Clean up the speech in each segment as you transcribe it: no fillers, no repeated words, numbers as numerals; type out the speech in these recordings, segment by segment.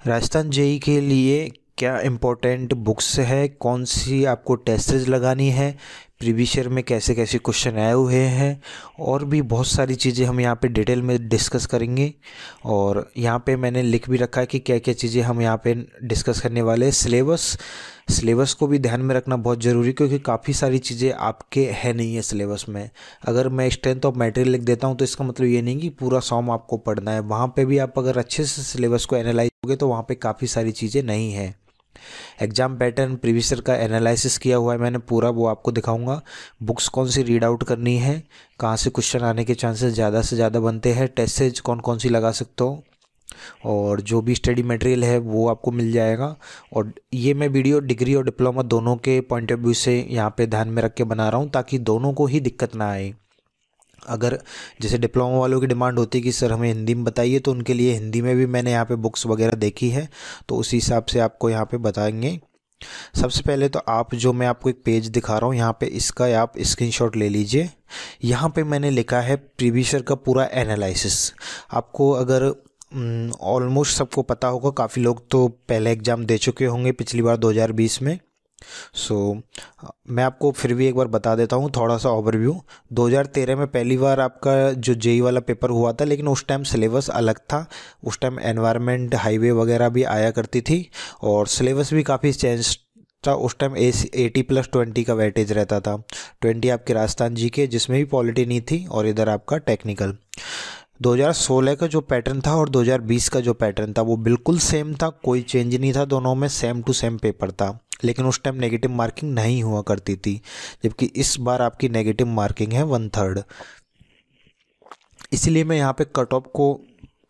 Rajasthan JEE के लिए क्या इम्पोर्टेंट बुक्स है, कौन सी आपको टेस्टेज लगानी है, प्रीवियस ईयर में कैसे कैसे क्वेश्चन आए हुए हैं, और भी बहुत सारी चीज़ें हम यहाँ पे डिटेल में डिस्कस करेंगे। और यहाँ पे मैंने लिख भी रखा है कि क्या क्या चीज़ें हम यहाँ पे डिस्कस करने वाले हैं। सिलेबस को भी ध्यान में रखना बहुत ज़रूरी, क्योंकि काफ़ी सारी चीज़ें आपके है नहीं है सिलेबस में। अगर मैं स्ट्रेंथ ऑफ मटेरियल लिख देता हूँ तो इसका मतलब ये नहीं कि पूरा सॉम आपको पढ़ना है। वहाँ पे भी आप अगर अच्छे से सिलेबस को एनालाइज करोगे तो वहाँ पे काफ़ी सारी चीज़ें नहीं है। एग्जाम पैटर्न प्रीवियस ईयर का एनालिसिस किया हुआ है मैंने पूरा, वो आपको दिखाऊंगा। बुक्स कौन सी रीड आउट करनी है, कहाँ से क्वेश्चन आने के चांसेस ज़्यादा से ज़्यादा बनते हैं, टेस्टेज कौन कौन सी लगा सकते हो, और जो भी स्टडी मटेरियल है वो आपको मिल जाएगा। और ये मैं वीडियो डिग्री और डिप्लोमा दोनों के पॉइंट ऑफ व्यू से यहाँ पे ध्यान में रख के बना रहा हूँ, ताकि दोनों को ही दिक्कत ना आए। अगर जैसे डिप्लोमा वालों की डिमांड होती है कि सर हमें हिंदी में बताइए, तो उनके लिए हिंदी में भी मैंने यहाँ पे बुक्स वगैरह देखी है, तो उसी हिसाब से आपको यहाँ पे बताएंगे। सबसे पहले तो आप जो मैं आपको एक पेज दिखा रहा हूँ यहाँ पे, इसका आप स्क्रीनशॉट ले लीजिए। यहाँ पे मैंने लिखा है प्रीवियस ईयर का पूरा एनालिसिस। आपको अगर ऑलमोस्ट सबको पता होगा, काफ़ी लोग तो पहले एग्ज़ाम दे चुके होंगे पिछली बार 2020 में। सो मैं आपको फिर भी एक बार बता देता हूँ थोड़ा सा ओवरव्यू। 2013 में पहली बार आपका जो जेई वाला पेपर हुआ था, लेकिन उस टाइम सिलेबस अलग था। उस टाइम एनवायरनमेंट हाईवे वगैरह भी आया करती थी, और सिलेबस भी काफ़ी चेंज था। उस टाइम 80+20 का वेटेज रहता था। 20 आपके राजस्थान जी के, जिसमें भी पॉलिटी नहीं थी, और इधर आपका टेक्निकल। 2016 का जो पैटर्न था और 2020 का जो पैटर्न था वो बिल्कुल सेम था, कोई चेंज नहीं था, दोनों में सेम टू सेम पेपर था। लेकिन उस टाइम नेगेटिव मार्किंग नहीं हुआ करती थी, जबकि इस बार आपकी नेगेटिव मार्किंग है 1/3। इसलिए मैं यहाँ पे कट ऑफ को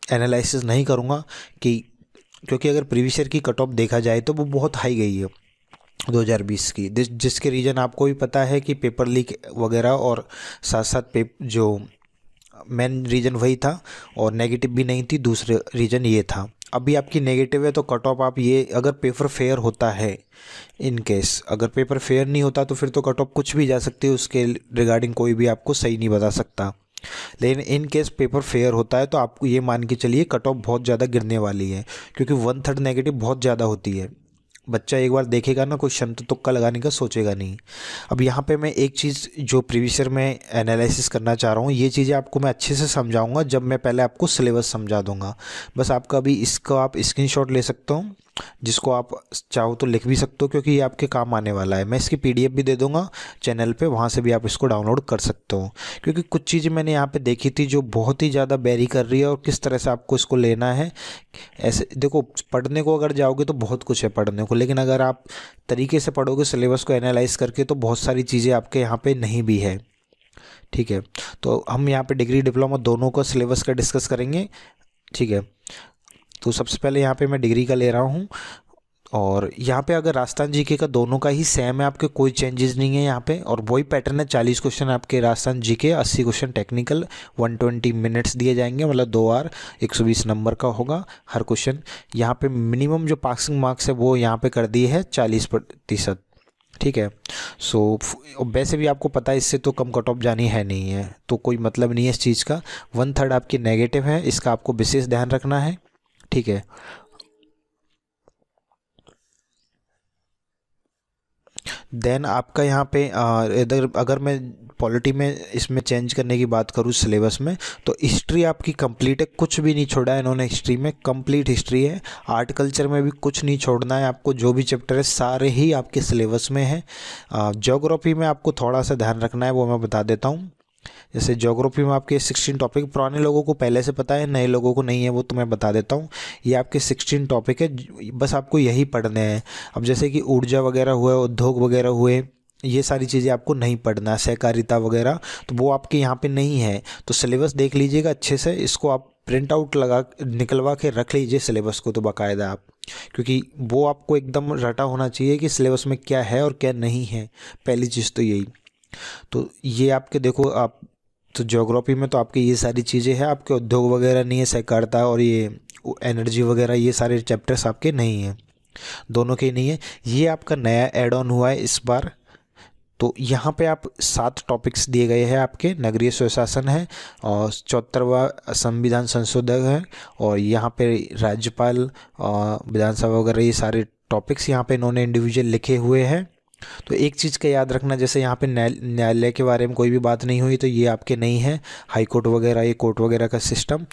एनालिसिस नहीं करूँगा कि, क्योंकि अगर प्रीवियस ईयर की कट ऑफ देखा जाए तो वो बहुत हाई गई है 2020 की, जिसके रीज़न आपको भी पता है कि पेपर लीक वगैरह, और साथ साथ जो मेन रीज़न वही था, और नेगेटिव भी नहीं थी, दूसरे रीज़न ये था। अभी आपकी नेगेटिव है तो कट ऑफ आप ये, अगर पेपर फेयर होता है, इन केस अगर पेपर फेयर नहीं होता तो फिर तो कट ऑफ कुछ भी जा सकती है, उसके रिगार्डिंग कोई भी आपको सही नहीं बता सकता। लेकिन इन केस पेपर फेयर होता है तो आपको ये मान के चलिए कट ऑफ बहुत ज़्यादा गिरने वाली है, क्योंकि 1/3 नेगेटिव बहुत ज़्यादा होती है। बच्चा एक बार देखेगा ना, क्वेश्चन तो तुक्का लगाने का सोचेगा नहीं। अब यहाँ पे मैं एक चीज़ जो प्रीवियस ईयर में एनालिसिस करना चाह रहा हूँ, ये चीज़ें आपको मैं अच्छे से समझाऊंगा जब मैं पहले आपको सिलेबस समझा दूंगा। बस आपका अभी इसका आप स्क्रीनशॉट ले सकते हो, जिसको आप चाहो तो लिख भी सकते हो, क्योंकि ये आपके काम आने वाला है। मैं इसकी पीडीएफ भी दे दूंगा चैनल पे, वहाँ से भी आप इसको डाउनलोड कर सकते हो। क्योंकि कुछ चीज़ें मैंने यहाँ पे देखी थी जो बहुत ही ज़्यादा वेरी कर रही है, और किस तरह से आपको इसको लेना है। ऐसे देखो, पढ़ने को अगर जाओगे तो बहुत कुछ है पढ़ने को, लेकिन अगर आप तरीके से पढ़ोगे सिलेबस को एनालाइज करके, तो बहुत सारी चीज़ें आपके यहाँ पे नहीं भी है। ठीक है, तो हम यहाँ पे डिग्री डिप्लोमा दोनों का सिलेबस का डिस्कस करेंगे। ठीक है, तो सबसे पहले यहाँ पे मैं डिग्री का ले रहा हूँ, और यहाँ पे अगर राजस्थान जीके का दोनों का ही सेम है, आपके कोई चेंजेस नहीं है यहाँ पे, और वही पैटर्न है। 40 क्वेश्चन आपके Rajasthan GK, 80 question technical, 120 minutes दिए जाएंगे, मतलब 2 आवर, 120 नंबर का होगा हर क्वेश्चन। यहाँ पे मिनिमम जो पासिंग मार्क्स है वो यहाँ पे कर दिए है 40%। ठीक है, सो वैसे भी आपको पता है इससे तो कम कट ऑफ जानी है नहीं है, तो कोई मतलब नहीं है इस चीज़ का। 1/3 आपकी नेगेटिव है, इसका आपको विशेष ध्यान रखना है। ठीक है, देन आपका यहाँ पे इधर अगर मैं पॉलिटी में इसमें चेंज करने की बात करूँ सिलेबस में, तो हिस्ट्री आपकी कंप्लीट है, कुछ भी नहीं छोड़ा है इन्होंने। हिस्ट्री में कंप्लीट हिस्ट्री है। आर्ट कल्चर में भी कुछ नहीं छोड़ना है आपको, जो भी चैप्टर है सारे ही आपके सिलेबस में है। ज्योग्राफी में आपको थोड़ा सा ध्यान रखना है, वो मैं बता देता हूँ। जैसे ज्योग्राफी में आपके 16 टॉपिक, पुराने लोगों को पहले से पता है, नए लोगों को नहीं है, वो तो मैं बता देता हूँ। ये आपके 16 टॉपिक है, बस आपको यही पढ़ने हैं। अब जैसे कि ऊर्जा वगैरह हुए, उद्योग वगैरह हुए, ये सारी चीज़ें आपको नहीं पढ़ना, सहकारिता वगैरह, तो वो आपके यहाँ पे नहीं है। तो सिलेबस देख लीजिएगा अच्छे से, इसको आप प्रिंट आउट लगा निकलवा के रख लीजिए सिलेबस को तो बाकायदा आप, क्योंकि वो आपको एकदम रटा होना चाहिए कि सिलेबस में क्या है और क्या नहीं है। पहली चीज़ तो यही। तो ये आपके देखो आप, तो ज्योग्राफी में तो आपकी ये सारी चीज़ें हैं, आपके उद्योग वगैरह नहीं है, सहकारिता और ये एनर्जी वगैरह, ये सारे चैप्टर्स आपके नहीं हैं, दोनों के नहीं है। ये आपका नया ऐड ऑन हुआ है इस बार, तो यहाँ पे आप 7 टॉपिक्स दिए गए हैं आपके। नगरीय स्वशासन है और 74वां संविधान संशोधन है, और यहाँ पे राज्यपाल विधानसभा वगैरह, ये सारे टॉपिक्स यहाँ पे इन्होंने इंडिविजुअल लिखे हुए हैं। तो एक चीज़ का याद रखना, जैसे यहाँ पे न्यायालय के बारे में कोई भी बात नहीं हुई तो ये आपके नहीं है, हाई कोर्ट वगैरह, ये कोर्ट वगैरह का सिस्टम।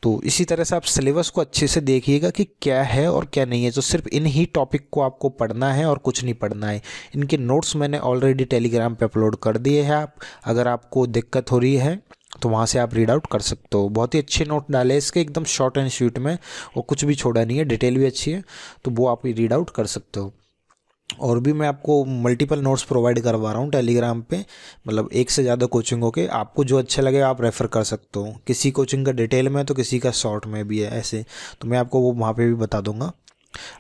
तो इसी तरह से आप सिलेबस को अच्छे से देखिएगा कि क्या है और क्या नहीं है। तो सिर्फ इन ही टॉपिक को आपको पढ़ना है और कुछ नहीं पढ़ना है। इनके नोट्स मैंने ऑलरेडी टेलीग्राम पे अपलोड कर दिए हैं। आप अगर आपको दिक्कत हो रही है तो वहाँ से आप रीड आउट कर सकते हो। बहुत ही अच्छे नोट डाले इसके, एकदम शॉर्ट एंड स्वीट में, और कुछ भी छोड़ा नहीं है, डिटेल भी अच्छी है, तो वो आप रीड आउट कर सकते हो। और भी मैं आपको मल्टीपल नोट्स प्रोवाइड करवा रहा हूँ टेलीग्राम पे, मतलब एक से ज़्यादा कोचिंगों के। आपको जो अच्छा लगे आप रेफ़र कर सकते हो। किसी कोचिंग का डिटेल में तो किसी का शॉर्ट में भी है ऐसे, तो मैं आपको वो वहाँ पे भी बता दूंगा।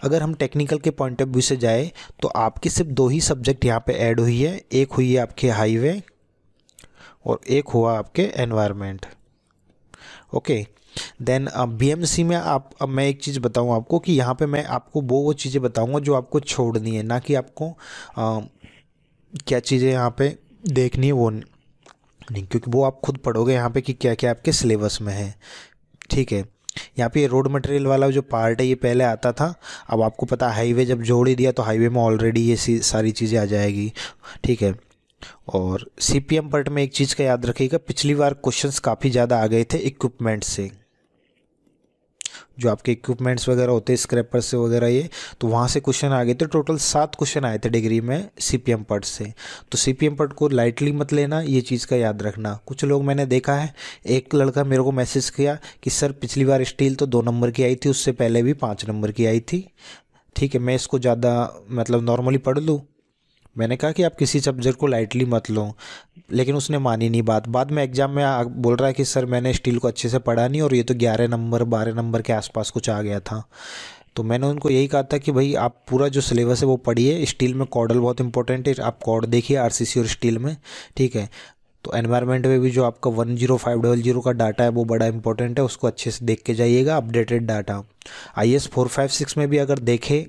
अगर हम टेक्निकल के पॉइंट ऑफ व्यू से जाए तो आपकी सिर्फ 2 ही सब्जेक्ट यहाँ पे ऐड हुई है। एक हुई है आपके हाईवे और एक हुआ आपके एनवायरनमेंट। ओके, देन बीएमसी में आप, अब मैं एक चीज़ बताऊँ आपको कि यहाँ पे मैं आपको वो चीज़ें बताऊँगा जो आपको छोड़नी है, ना कि आपको क्या चीज़ें यहाँ पे देखनी है वो नहीं, क्योंकि वो आप खुद पढ़ोगे यहाँ पे कि क्या क्या आपके सिलेबस में है। ठीक है, यहाँ पे रोड मटेरियल वाला जो पार्ट है ये पहले आता था, अब आपको पता है हाईवे जब जोड़ ही दिया तो हाईवे में ऑलरेडी ये सारी चीज़ें आ जाएगी। ठीक है, और सीपीएम पार्ट में एक चीज़ का याद रखिएगा, पिछली बार क्वेश्चंस काफ़ी ज़्यादा आ गए थे इक्विपमेंट से, जो आपके इक्विपमेंट्स वगैरह होते हैं स्क्रैपर से वगैरह, ये तो वहाँ से क्वेश्चन आ गए थे। टोटल 7 क्वेश्चन आए थे डिग्री में सीपीएम पार्ट से। तो सीपीएम पार्ट को लाइटली मत लेना, ये चीज़ का याद रखना। कुछ लोग मैंने देखा है, एक लड़का मेरे को मैसेज किया कि सर पिछली बार स्टील तो 2 नंबर की आई थी, उससे पहले भी 5 नंबर की आई थी। ठीक है, मैं इसको ज़्यादा मतलब नॉर्मली पढ़ लूँ। मैंने कहा कि आप किसी सब्जेक्ट को लाइटली मत लो, लेकिन उसने मानी नहीं बात। बाद में एग्जाम में बोल रहा है कि सर मैंने स्टील को अच्छे से पढ़ा नहीं और ये तो 11 नंबर 12 नंबर के आसपास कुछ आ गया था। तो मैंने उनको यही कहा था कि भाई आप पूरा जो सिलेबस है वो पढ़िए। स्टील में कॉर्डल बहुत इंपॉर्टेंट है, आप कॉर्ड देखिए आरसीसी और स्टील में। ठीक है, तो एनवायरनमेंट में भी जो आपका 10500 का डाटा है वो बड़ा इंपॉर्टेंट है, उसको अच्छे से देख के जाइएगा, अपडेटेड डाटा। IAS 456 में भी अगर देखें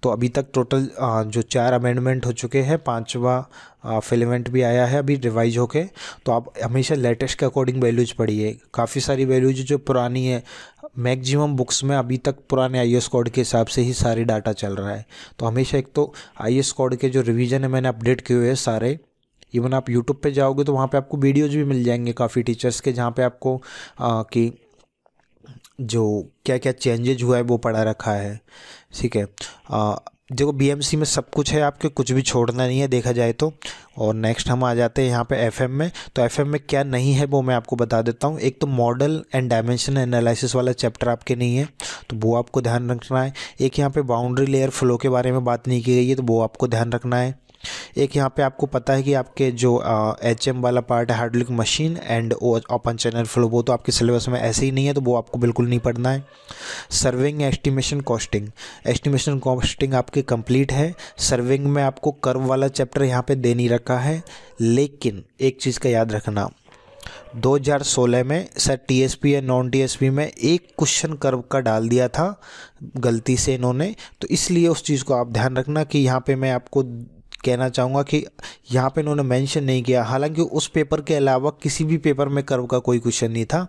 तो अभी तक टोटल जो 4 अमेंडमेंट हो चुके हैं, 5वां फिलेमेंट भी आया है अभी रिवाइज होके। तो आप हमेशा लेटेस्ट के अकॉर्डिंग वैल्यूज पढ़िए। काफ़ी सारी वैल्यूज जो पुरानी है, मैक्सिमम बुक्स में अभी तक पुराने IAS कोड के हिसाब से ही सारी डाटा चल रहा है। तो हमेशा एक तो IAS कोड के जो रिवीजन है मैंने अपडेट किए हुए हैं सारे। इवन आप यूट्यूब पे जाओगे तो वहाँ पे आपको वीडियोज़ भी मिल जाएंगे काफ़ी टीचर्स के, जहाँ पे आपको कि जो क्या क्या चेंजेज हुआ है वो पढ़ा रखा है। ठीक है, देखो बीएमसी में सब कुछ है आपके, कुछ भी छोड़ना नहीं है देखा जाए तो। और नेक्स्ट हम आ जाते हैं यहाँ पे एफएम में। तो एफएम में क्या नहीं है वो मैं आपको बता देता हूँ। एक तो मॉडल एंड डायमेंशन एनालिसिस वाला चैप्टर आपके नहीं है, तो वो आपको ध्यान रखना है। एक यहाँ पे बाउंड्री लेयर फ्लो के बारे में बात नहीं की गई है, तो वो आपको ध्यान रखना है। एक यहाँ पे आपको पता है कि आपके जो HM वाला पार्ट है, hydraulic machine and open channel flow, वो तो आपके सिलेबस में ऐसे ही नहीं है, तो वो आपको बिल्कुल नहीं पढ़ना है। Serving estimation costing, estimation costing आपके कंप्लीट है। सर्विंग में आपको कर्व वाला चैप्टर यहाँ पे दे नहीं रखा है, लेकिन एक चीज़ का याद रखना, 2016 में सर TSP या नॉन TSP में एक क्वेश्चन कर्व का डाल दिया था गलती से इन्होंने, तो इसलिए उस चीज़ को आप ध्यान रखना कि यहाँ पे मैं आपको कहना चाहूँगा कि यहाँ पे इन्होंने मेंशन नहीं किया। हालांकि उस पेपर के अलावा किसी भी पेपर में कर्व का कोई क्वेश्चन नहीं था,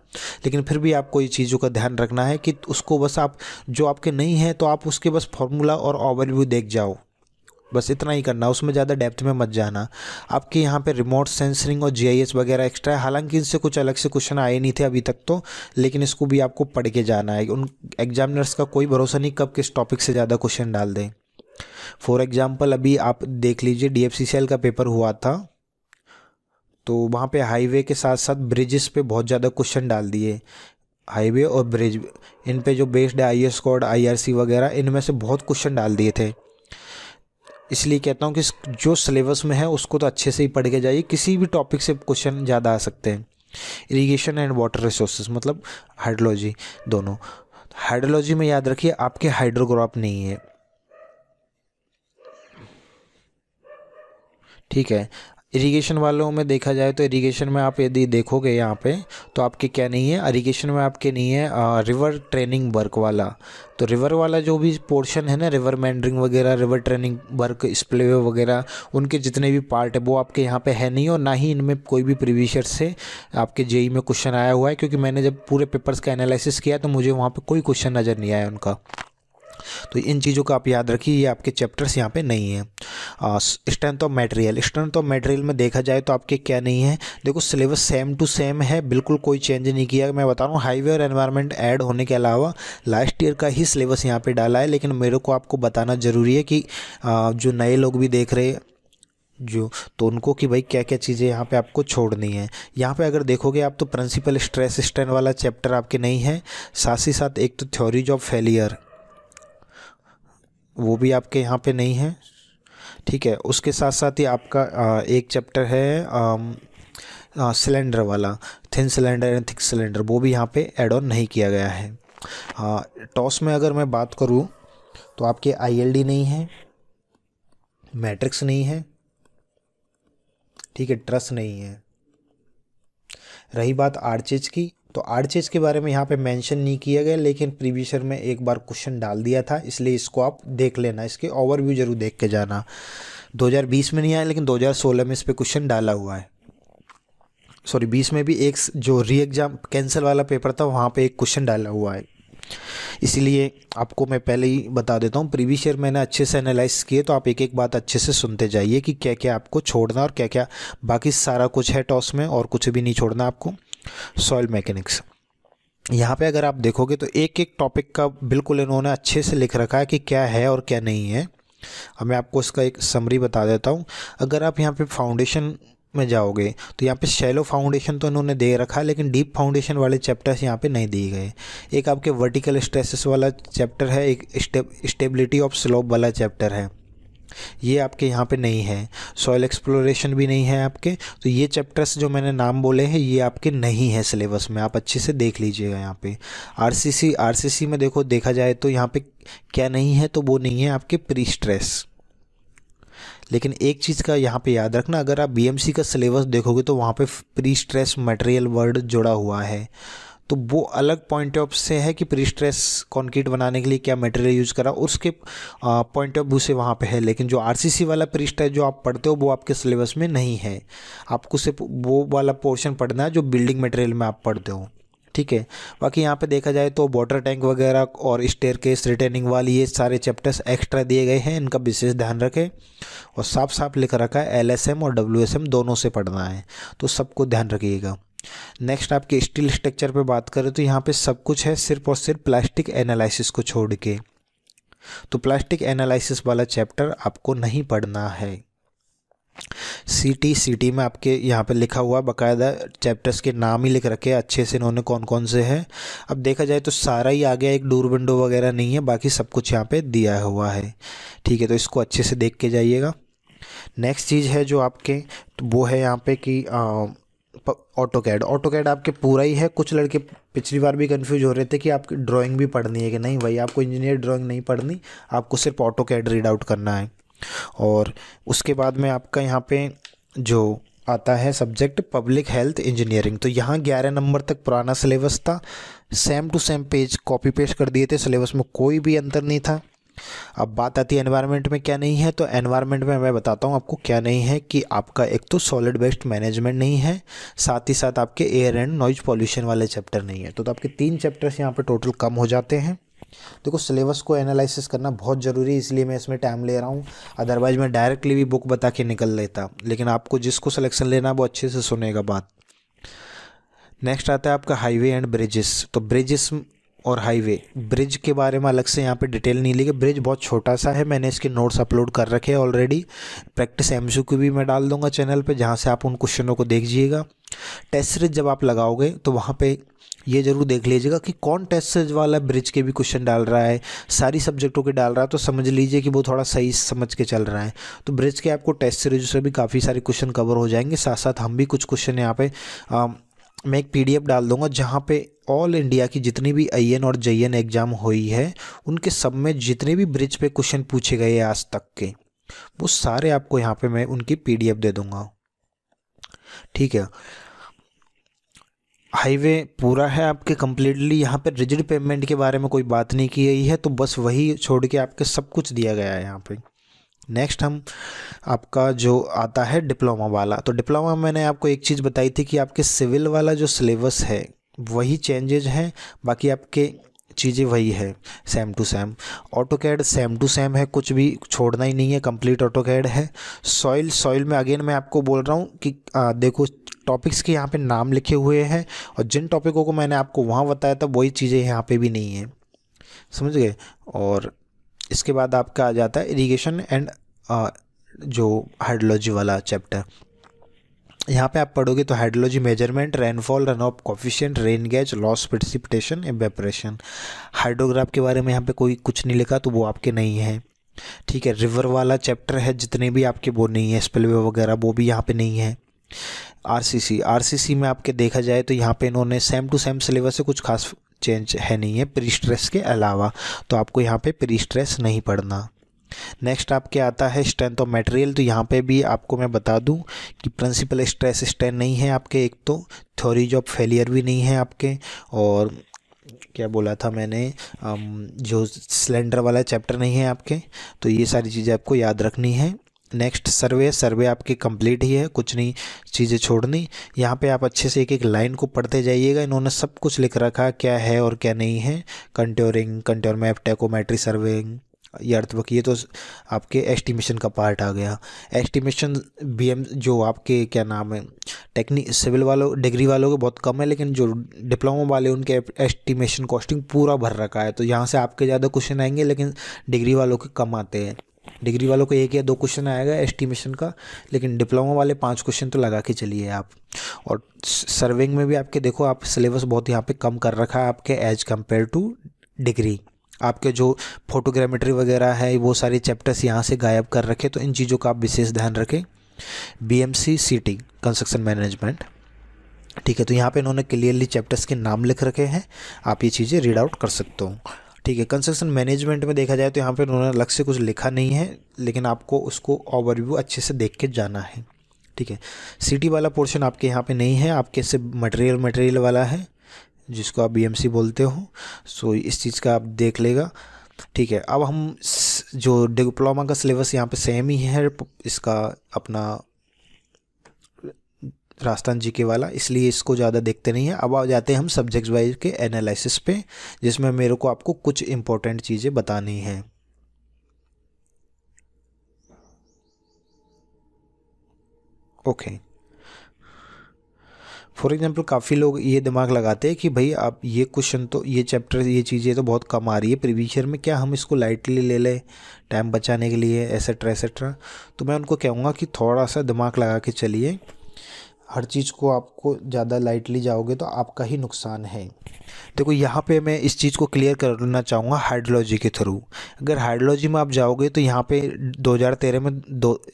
लेकिन फिर भी आपको ये चीज़ों का ध्यान रखना है कि उसको बस आप जो आपके नहीं है तो आप उसके बस फॉर्मूला और ओवरव्यू देख जाओ, बस इतना ही करना, उसमें ज़्यादा डेप्थ में मत जाना। आपके यहाँ पे रिमोट सेंसरिंग और GIS वगैरह एक्स्ट्रा है, हालांकि इनसे कुछ अलग से क्वेश्चन आए नहीं थे अभी तक तो, लेकिन इसको भी आपको पढ़ के जाना है। उन एग्जामिनर्स का कोई भरोसा नहीं कब किस टॉपिक से ज़्यादा क्वेश्चन डाल दें। फॉर एग्जाम्पल अभी आप देख लीजिए DFCCL का पेपर हुआ था, तो वहाँ पे हाईवे के साथ साथ ब्रिजेस पे बहुत ज़्यादा क्वेश्चन डाल दिए। हाईवे और ब्रिज, इन पे जो बेस्ड है IAS कोड IRC वगैरह, इनमें से बहुत क्वेश्चन डाल दिए थे। इसलिए कहता हूँ कि जो सिलेबस में है उसको तो अच्छे से ही पढ़ के जाइए, किसी भी टॉपिक से क्वेश्चन ज़्यादा आ सकते हैं। इरिगेशन एंड वाटर रिसोर्सेज मतलब हाइड्रोलॉजी, दोनों। हाइड्रोलॉजी में याद रखिए आपके हाइड्रोग्राफ नहीं है, ठीक है। इरिगेशन वालों में देखा जाए तो इरिगेशन में आप यदि देखोगे यहाँ पे तो आपके क्या नहीं है, इरिगेशन में आपके नहीं है रिवर ट्रेनिंग वर्क वाला। तो रिवर वाला जो भी पोर्शन है ना, रिवर मेंडरिंग वगैरह, रिवर ट्रेनिंग वर्क, स्पिलवे वगैरह, उनके जितने भी पार्ट है वो आपके यहाँ पे है नहीं, और ना ही इनमें कोई भी प्रीवियस ईयर से आपके जेई में क्वेश्चन आया हुआ है, क्योंकि मैंने जब पूरे पेपर्स का एनालिसिस किया तो मुझे वहाँ पर कोई क्वेश्चन नज़र नहीं आया उनका। तो इन चीज़ों का आप याद रखिए, ये आपके चैप्टर्स यहाँ पे नहीं है। Strength of material, strength of material में देखा जाए तो आपके क्या नहीं है, देखो सिलेबस सेम टू सेम है, बिल्कुल कोई चेंज नहीं किया। मैं बता रहा हूँ हाईवे और एनवायरनमेंट ऐड होने के अलावा लास्ट ईयर का ही सिलेबस यहाँ पे डाला है, लेकिन मेरे को आपको बताना ज़रूरी है कि जो नए लोग भी देख रहे जो, तो उनको कि भाई क्या क्या चीज़ें यहाँ पे आपको छोड़नी है। यहाँ पे अगर देखोगे आप तो प्रिंसिपल स्ट्रेस स्ट्रेन वाला चैप्टर आपके नहीं है, साथ ही साथ एक तो थ्योरीज ऑफ फेलियर वो भी आपके यहाँ पे नहीं है, ठीक है। उसके साथ साथ ही आपका एक चैप्टर है सिलेंडर वाला, thin cylinder and thick cylinder, वो भी यहाँ पे ऐड ऑन नहीं किया गया है। टॉस में अगर मैं बात करूँ तो आपके ILD नहीं है, मैट्रिक्स नहीं है, ठीक है, ट्रस नहीं है। रही बात आर्चेज की, तो आर्चेज के बारे में यहाँ पे मेंशन नहीं किया गया, लेकिन प्रीवियस ईयर में एक बार क्वेश्चन डाल दिया था, इसलिए इसको आप देख लेना, इसके ओवरव्यू जरूर देख के जाना। 2020 में नहीं आया, लेकिन 2016 में इस पे क्वेश्चन डाला हुआ है। सॉरी 20 में भी एक जो री एग्जाम कैंसिल वाला पेपर था वहाँ पे एक क्वेश्चन डाला हुआ है, इसीलिए आपको मैं पहले ही बता देता हूँ। प्रीवियस ईयर मैंने अच्छे से एनालाइज किए, तो आप एक एक बात अच्छे से सुनते जाइए कि क्या क्या आपको छोड़ना और क्या क्या, बाकी सारा कुछ है टॉस में और कुछ भी नहीं छोड़ना आपको। सॉइल मैकेनिक्स, यहाँ पे अगर आप देखोगे तो एक एक टॉपिक का बिल्कुल इन्होंने अच्छे से लिख रखा है कि क्या है और क्या नहीं है। अब मैं आपको इसका एक समरी बता देता हूँ। अगर आप यहाँ पे फाउंडेशन में जाओगे तो यहाँ पे शैलो फाउंडेशन तो इन्होंने दे रखा है, लेकिन डीप फाउंडेशन वाले चैप्टर्स यहाँ पे नहीं दिए गए। एक आपके वर्टिकल स्ट्रेसेस वाला चैप्टर है, एक स्टेबिलिटी ऑफ स्लोप वाला चैप्टर है, ये आपके यहाँ पे नहीं है। सॉइल एक्सप्लोरेशन भी नहीं है आपके। तो ये चैप्टर्स जो मैंने नाम बोले हैं ये आपके नहीं है सिलेबस में, आप अच्छे से देख लीजिएगा। यहाँ पे आरसीसी में देखा जाए तो यहाँ पे क्या नहीं है, तो वो नहीं है आपके प्री स्ट्रेस। लेकिन एक चीज़ का यहाँ पे याद रखना, अगर आप BMC का सिलेबस देखोगे तो वहाँ पे प्री स्ट्रेस मटेरियल वर्ड जुड़ा हुआ है, तो वो अलग पॉइंट ऑफ से है कि प्री स्ट्रेस कंक्रीट बनाने के लिए क्या मटेरियल यूज़ करा, उसके पॉइंट ऑफ व्यू से वहाँ पे है। लेकिन जो RCC वाला प्री स्ट्रेस जो आप पढ़ते हो वो आपके सिलेबस में नहीं है, आपको सिर्फ वो वाला पोर्शन पढ़ना है जो बिल्डिंग मटेरियल में आप पढ़ते हो, ठीक है। बाकी यहाँ पे देखा जाए तो वाटर टैंक वगैरह और स्टेयरकेस रिटेनिंग वाली ये सारे चैप्टर्स एक्स्ट्रा दिए गए हैं, इनका विशेष ध्यान रखें। और साफ साफ लिख रखा है LSM और WSM दोनों से पढ़ना है, तो सबको ध्यान रखिएगा। नेक्स्ट आपके स्टील स्ट्रक्चर पे बात करें तो यहाँ पे सब कुछ है सिर्फ और सिर्फ प्लास्टिक एनालिसिस को छोड़ के, तो प्लास्टिक एनालिसिस वाला चैप्टर आपको नहीं पढ़ना है। CT में आपके यहाँ पे लिखा हुआ बाकायदा चैप्टर्स के नाम ही लिख रखे हैं अच्छे से इन्होंने कौन कौन से हैं। अब देखा जाए तो सारा ही आ गया, एक डोर विंडो वगैरह नहीं है, बाकी सब कुछ यहाँ पे दिया हुआ है, ठीक है। तो इसको अच्छे से देख के जाइएगा। नेक्स्ट चीज़ है जो आपके तो वो है यहाँ पे कि ऑटोकैड आपके पूरा ही है। कुछ लड़के पिछली बार भी कंफ्यूज हो रहे थे कि आपकी ड्राइंग भी पढ़नी है कि नहीं भाई, आपको इंजीनियर ड्राइंग नहीं पढ़नी, आपको सिर्फ ऑटोकैड रीड आउट करना है। और उसके बाद में आपका यहाँ पे जो आता है सब्जेक्ट पब्लिक हेल्थ इंजीनियरिंग, तो यहाँ 11 नंबर तक पुराना सिलेबस था, same to same page copy paste कर दिए थे, सिलेबस में कोई भी अंतर नहीं था। अब बात आती है एनवायरनमेंट में क्या नहीं है, तो एनवायरनमेंट में मैं बताता हूँ आपको क्या नहीं है कि आपका एक तो सॉलिड वेस्ट मैनेजमेंट नहीं है, साथ ही साथ आपके एयर एंड नॉइज पॉल्यूशन वाले चैप्टर नहीं है। तो आपके 3 चैप्टर्स यहाँ पे टोटल कम हो जाते हैं। देखो सिलेबस को एनालिसिस करना बहुत ज़रूरी है, इसलिए मैं इसमें टाइम ले रहा हूँ, अदरवाइज मैं डायरेक्टली भी बुक बता के निकल लेता। लेकिन आपको जिसको सिलेक्शन लेना वो अच्छे से सुनेगा बात। नेक्स्ट आता है आपका हाईवे एंड ब्रिजेस, तो ब्रिजेस और हाईवे, ब्रिज के बारे में अलग से यहाँ पे डिटेल नहीं लिखी, ब्रिज बहुत छोटा सा है, मैंने इसके नोट्स अपलोड कर रखे हैं ऑलरेडी। प्रैक्टिस MCQ भी मैं डाल दूंगा चैनल पे, जहाँ से आप उन क्वेश्चनों को देखिएगा। टेस्ट सीरीज जब आप लगाओगे तो वहाँ पे ये जरूर देख लीजिएगा कि कौन टेस्ट सीरीज वाला ब्रिज के भी क्वेश्चन डाल रहा है, सारी सब्जेक्टों के डाल रहा है, तो समझ लीजिए कि वो थोड़ा सही समझ के चल रहा है। तो ब्रिज के आपको टेस्ट सीरीज से भी काफ़ी सारे क्वेश्चन कवर हो जाएंगे। साथ साथ हम भी कुछ क्वेश्चन यहाँ पे मैं एक PDF डाल दूंगा जहाँ पे ऑल इंडिया की जितनी भी IN और JN एग्ज़ाम हुई है उनके सब में जितने भी ब्रिज पे क्वेश्चन पूछे गए आज तक के, वो सारे आपको यहाँ पे मैं उनकी PDF दे दूंगा। ठीक है। हाईवे पूरा है आपके कम्प्लीटली, यहाँ पे रिजिड पेमेंट के बारे में कोई बात नहीं की गई है, तो बस वही छोड़ के आपके सब कुछ दिया गया है यहाँ पे। नेक्स्ट हम आपका जो आता है डिप्लोमा वाला, तो डिप्लोमा मैंने आपको एक चीज़ बताई थी कि आपके सिविल वाला जो सिलेबस है वही चेंजेज हैं, बाकी आपके चीज़ें वही है same to same. AutoCAD same to same है, कुछ भी छोड़ना ही नहीं है, कंप्लीट ऑटोकैड है। सॉइल में अगेन मैं आपको बोल रहा हूँ कि देखो टॉपिक्स के यहाँ पे नाम लिखे हुए हैं, और जिन टॉपिकों को मैंने आपको वहाँ बताया था वही चीज़ें यहाँ पे भी नहीं है, समझ गए। और इसके बाद आपका आ जाता है इरिगेशन एंड जो हाइड्रोलॉजी वाला चैप्टर। यहाँ पे आप पढ़ोगे तो hydrology measurement, rainfall, run of coefficient, rain gauge, loss, precipitation, evaporation. Hydrograph के बारे में यहाँ पे कोई कुछ नहीं लिखा, तो वो आपके नहीं है, ठीक है। रिवर वाला चैप्टर है, जितने भी आपके वो नहीं है, स्पिलवे वगैरह वो भी यहाँ पे नहीं है। आरसीसी में आपके देखा जाए तो यहाँ पे इन्होंने सेम टू सेम सिलेबस से कुछ खास चेंज है नहीं है प्री स्ट्रेस के अलावा, तो आपको यहाँ पे प्री स्ट्रेस नहीं पढ़ना। नेक्स्ट आपके आता है स्ट्रेंथ ऑफ मटेरियल, तो यहाँ पे भी आपको मैं बता दूं कि प्रिंसिपल स्ट्रेस स्ट्रेन नहीं है आपके, एक तो थ्योरीज ऑफ फेलियर भी नहीं है आपके, और क्या बोला था मैंने, जो सिलेंडर वाला चैप्टर नहीं है आपके। तो ये सारी चीज़ें आपको याद रखनी है। नेक्स्ट सर्वे आपकी कंप्लीट ही है, कुछ नहीं चीज़ें छोड़नी। यहाँ पे आप अच्छे से एक एक लाइन को पढ़ते जाइएगा, इन्होंने सब कुछ लिख रखा क्या है और क्या नहीं है। कंट्योर मैप, टैकोमेट्री, सर्वेइंग, ये अर्थवर्क, ये तो आपके एस्टिमेशन का पार्ट आ गया। एस्टिमेशन बीएम जो आपके क्या नाम है सिविल वालों डिग्री वालों के बहुत कम है, लेकिन जो डिप्लोमा वाले उनके एस्टिमेशन कॉस्टिंग पूरा भर रखा है, तो यहाँ से आपके ज़्यादा क्वेश्चन आएंगे, लेकिन डिग्री वालों के कम आते हैं। डिग्री वालों को 1 या 2 क्वेश्चन आएगा एस्टिमेशन का, लेकिन डिप्लोमा वाले 5 क्वेश्चन तो लगा के चलिए आप। और सर्विंग में भी आपके देखो आप सिलेबस बहुत यहाँ पे कम कर रखा है आपके एज कम्पेयर टू डिग्री। आपके जो फोटोग्रामेट्री वगैरह है वो सारे चैप्टर्स यहाँ से गायब कर रखे, तो इन चीज़ों का आप विशेष ध्यान रखें। बीएमसी सीटी कंस्ट्रक्शन मैनेजमेंट, ठीक है, तो यहाँ पे इन्होंने क्लियरली चैप्टर्स के नाम लिख रखे हैं, आप ये चीज़ें रीड आउट कर सकते हो, ठीक है। कंस्ट्रक्शन मैनेजमेंट में देखा जाए तो यहाँ पे उन्होंने अलग से कुछ लिखा नहीं है, लेकिन आपको उसको ओवरव्यू अच्छे से देख के जाना है, ठीक है। सिटी वाला पोर्शन आपके यहाँ पे नहीं है, आपके सिर्फ मटेरियल वाला है जिसको आप बीएमसी बोलते हो। सो इस चीज़ का आप देख लेगा, ठीक है। अब हम जो डिप्लोमा का सिलेबस यहाँ पे सेम ही है इसका अपना राजस्थान जीके वाला, इसलिए इसको ज़्यादा देखते नहीं है। अब आ जाते हैं हम सब्जेक्ट वाइज के एनालिसिस पे, जिसमें मेरे को आपको कुछ इंपॉर्टेंट चीज़ें बतानी है। ओके, फॉर एग्जांपल काफ़ी लोग ये दिमाग लगाते हैं कि भाई आप ये क्वेश्चन तो ये चैप्टर ये चीज़ें तो बहुत कम आ रही है प्रीवियस ईयर में, क्या हम इसको लाइटली ले लें टाइम बचाने के लिए, एसेट्रा एसेट्रा। तो मैं उनको कहूँगा कि थोड़ा सा दिमाग लगा के चलिए, हर चीज़ को आपको ज़्यादा लाइटली जाओगे तो आपका ही नुकसान है। देखो यहाँ पे मैं इस चीज़ को क्लियर करना चाहूँगा हाइड्रोलॉजी के थ्रू। अगर हाइड्रोलॉजी में आप जाओगे तो यहाँ पे 2013 में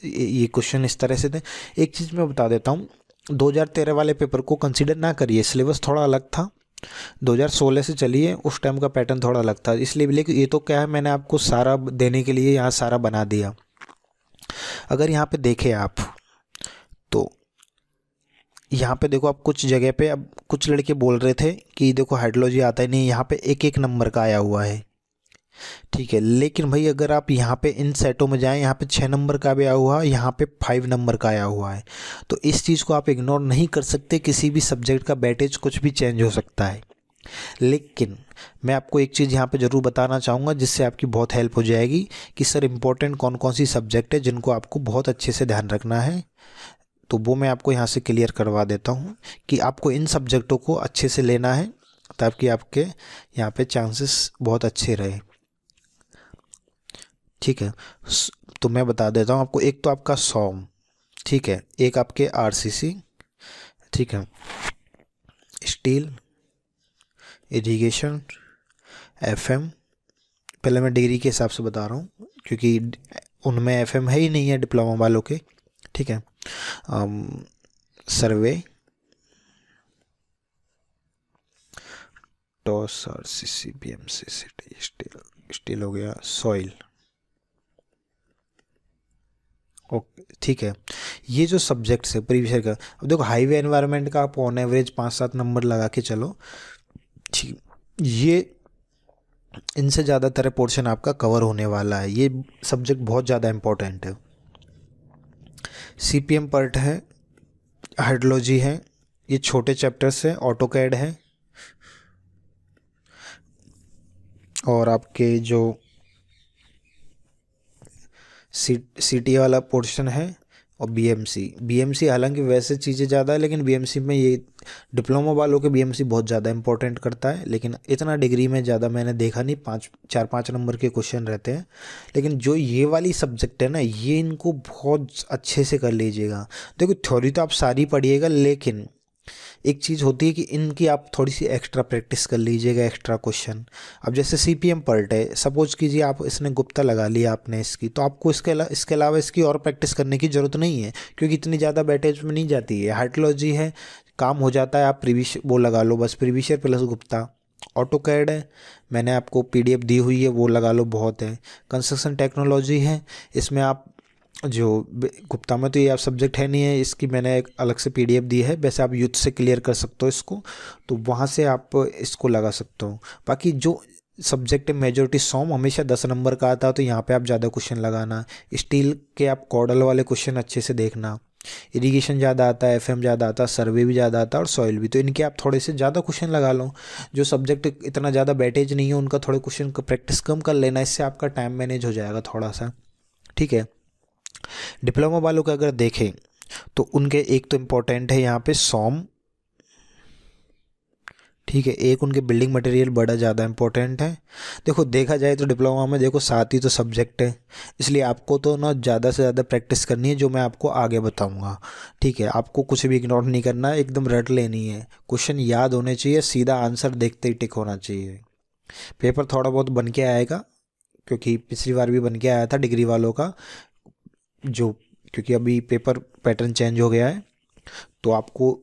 ये क्वेश्चन इस तरह से थे। एक चीज़ मैं बता देता हूँ, 2013 वाले पेपर को कंसिडर ना करिए, सिलेबस थोड़ा अलग था। 2016 से चलिए, उस टाइम का पैटर्न थोड़ा अलग था, इसलिए लेकिन ये तो क्या है, मैंने आपको सारा देने के लिए यहाँ सारा बना दिया। अगर यहाँ पे देखें आप तो यहाँ पे देखो आप कुछ जगह पे, अब कुछ लड़के बोल रहे थे कि देखो हाइड्रोलॉजी आता ही नहीं, यहाँ पे 1-1 नंबर का आया हुआ है, ठीक है। लेकिन भाई अगर आप यहाँ पे इन सेटों में जाएं, यहाँ पे 6 नंबर का भी आया हुआ है, यहाँ पे 5 नंबर का आया हुआ है, तो इस चीज़ को आप इग्नोर नहीं कर सकते। किसी भी सब्जेक्ट का बैटेज कुछ भी चेंज हो सकता है, लेकिन मैं आपको एक चीज़ यहाँ पे ज़रूर बताना चाहूँगा जिससे आपकी बहुत हेल्प हो जाएगी कि सर इंपॉर्टेंट कौन कौन सी सब्जेक्ट है जिनको आपको बहुत अच्छे से ध्यान रखना है। तो वो मैं आपको यहाँ से क्लियर करवा देता हूँ कि आपको इन सब्जेक्टों को अच्छे से लेना है ताकि आपके यहाँ पे चांसेस बहुत अच्छे रहे, ठीक है। तो मैं बता देता हूँ आपको, एक तो आपका सॉम, ठीक है, एक आपके आरसीसी, ठीक है, स्टील, इरिगेशन, एफएम। पहले मैं डिग्री के हिसाब से बता रहा हूँ क्योंकि उनमें एफएम है ही नहीं है डिप्लोमा वालों के, ठीक है। Survey, toss, RCC, BMC, city, steel हो गया, सॉइल, ओके, ठीक है। ये जो सब्जेक्ट्स है प्रीवियस ईयर का, अब देखो हाईवे एनवायरनमेंट का आप ऑन एवरेज 5-7 नंबर लगा के चलो, ठीक, ये इनसे ज़्यादातर पोर्शन आपका कवर होने वाला है। ये सब्जेक्ट बहुत ज़्यादा इंपॉर्टेंट है। CPM पार्ट है, हाइड्रोलॉजी है, ये छोटे चैप्टर्स हैं, ऑटोकैड है, और आपके जो CTA वाला पोर्शन है, और BMC हालांकि वैसे चीज़ें ज़्यादा है, लेकिन BMC में ये डिप्लोमा वालों के BMC बहुत ज़्यादा इंपॉर्टेंट करता है, लेकिन इतना डिग्री में ज़्यादा मैंने देखा नहीं, 4-5 नंबर के क्वेश्चन रहते हैं। लेकिन जो ये वाली सब्जेक्ट है ना, ये इनको बहुत अच्छे से कर लीजिएगा। देखो थ्योरी तो आप सारी पढ़िएगा, लेकिन एक चीज़ होती है कि इनकी आप थोड़ी सी एक्स्ट्रा प्रैक्टिस कर लीजिएगा, एक्स्ट्रा क्वेश्चन। अब जैसे CPM पार्ट है, सपोज कीजिए आप इसने गुप्ता लगा लिया आपने इसकी, तो आपको इसके अलावा इसकी और प्रैक्टिस करने की ज़रूरत नहीं है, क्योंकि इतनी ज़्यादा बैटेज में नहीं जाती है। हाइड्रोलॉजी है, काम हो जाता है, आप प्रीवियस वो लगा लो बस, previous year plus Gupta. AutoCAD है, मैंने आपको PDF दी हुई है, वो लगा लो, बहुत है। कंस्ट्रक्शन टेक्नोलॉजी है, इसमें आप जो गुप्ता में तो ये आप सब्जेक्ट है नहीं है, इसकी मैंने एक अलग से PDF दी है, वैसे आप यूथ से क्लियर कर सकते हो इसको, तो वहाँ से आप इसको लगा सकते हो। बाकी जो सब्जेक्ट मेजोरिटी सॉम हमेशा 10 नंबर का आता है, तो यहाँ पे आप ज़्यादा क्वेश्चन लगाना। स्टील के आप कॉर्डल वाले क्वेश्चन अच्छे से देखना। इरिगेशन ज़्यादा आता है, FM ज़्यादा आता है, सर्वे भी ज़्यादा आता है, और सॉइल भी, तो इनके आप थोड़े से ज़्यादा क्वेश्चन लगा लो। जो सब्जेक्ट इतना ज़्यादा बैटेज नहीं है, उनका थोड़े क्वेश्चन का प्रैक्टिस कम कर लेना, इससे आपका टाइम मैनेज हो जाएगा थोड़ा सा, ठीक है। डिप्लोमा वालों का अगर देखें तो उनके एक तो इम्पोर्टेंट है यहाँ पे सॉम, ठीक है, एक उनके बिल्डिंग मटेरियल बड़ा ज़्यादा इंपॉर्टेंट है। देखो देखा जाए तो डिप्लोमा में देखो 7 ही तो सब्जेक्ट है, इसलिए आपको तो ना ज़्यादा से ज़्यादा प्रैक्टिस करनी है, जो मैं आपको आगे बताऊंगा, ठीक है। आपको कुछ भी इग्नोर नहीं करना है, एकदम रट लेनी है, क्वेश्चन याद होने चाहिए, सीधा आंसर देखते ही टिक होना चाहिए। पेपर थोड़ा बहुत बन के आएगा, क्योंकि पिछली बार भी बन के आया था डिग्री वालों का, जो क्योंकि अभी पेपर पैटर्न चेंज हो गया है, तो आपको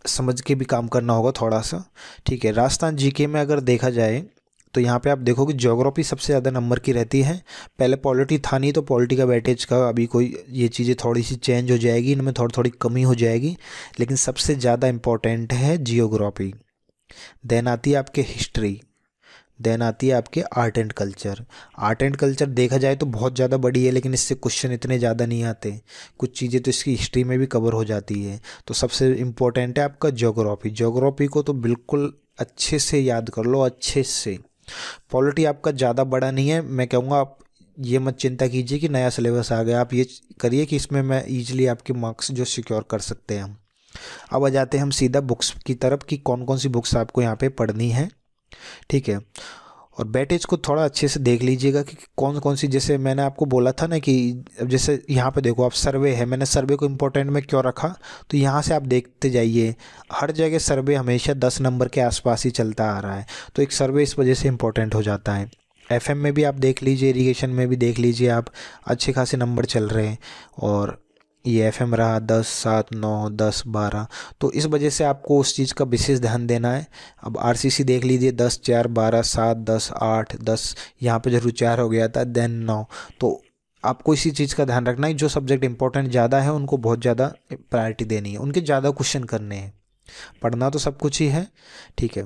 समझ के भी काम करना होगा थोड़ा सा, ठीक है। राजस्थान GK में अगर देखा जाए तो यहाँ पे आप देखोगे ज्योग्राफी सबसे ज़्यादा नंबर की रहती है। पहले पॉलिटी था नहीं, तो पॉलिटी का वेटेज का अभी कोई ये चीज़ें थोड़ी सी चेंज हो जाएगी, इनमें थोड़ी थोड़ी कमी हो जाएगी, लेकिन सबसे ज़्यादा इम्पोर्टेंट है जियोग्राफी। देन आती है आपके हिस्ट्री, देन आती है आपके art and culture. Art and culture देखा जाए तो बहुत ज़्यादा बड़ी है, लेकिन इससे क्वेश्चन इतने ज़्यादा नहीं आते, कुछ चीज़ें तो इसकी हिस्ट्री में भी कवर हो जाती है। तो सबसे इम्पोर्टेंट है आपका ज्योग्राफी। ज्योग्राफी को तो बिल्कुल अच्छे से याद कर लो, अच्छे से। पॉलिटी आपका ज़्यादा बड़ा नहीं है, मैं कहूँगा आप ये मत चिंता कीजिए कि नया सिलेबस आ गया, आप ये करिए कि इसमें मैं ईजिली आपके मार्क्स जो सिक्योर कर सकते हैं हम। अब आ जाते हैं हम सीधा बुक्स की तरफ कि कौन कौन सी बुक्स आपको यहाँ पे पढ़नी है, ठीक है। और बैटेज को थोड़ा अच्छे से देख लीजिएगा कि कौन कौन सी, जैसे मैंने आपको बोला था ना कि अब जैसे यहाँ पे देखो आप सर्वे है, मैंने सर्वे को इम्पोर्टेंट में क्यों रखा, तो यहाँ से आप देखते जाइए, हर जगह सर्वे हमेशा 10 नंबर के आसपास ही चलता आ रहा है, तो एक सर्वे इस वजह से इम्पोर्टेंट हो जाता है। FM में भी आप देख लीजिए, इरिगेशन में भी देख लीजिए, आप अच्छे खासे नंबर चल रहे हैं, और ये FM रहा 10, 7, 9, 10, 12, तो इस वजह से आपको उस चीज़ का विशेष ध्यान देना है। अब RCC देख लीजिए 10, 4, 12, 7, 10, 8, 10, यहाँ पे जरूर 4 हो गया था, देन 9, तो आपको इसी चीज़ का ध्यान रखना है, जो सब्जेक्ट इंपॉर्टेंट ज़्यादा है उनको बहुत ज़्यादा प्रायोरिटी देनी है, उनके ज़्यादा क्वेश्चन करने हैं। पढ़ना तो सब कुछ ही है, ठीक है।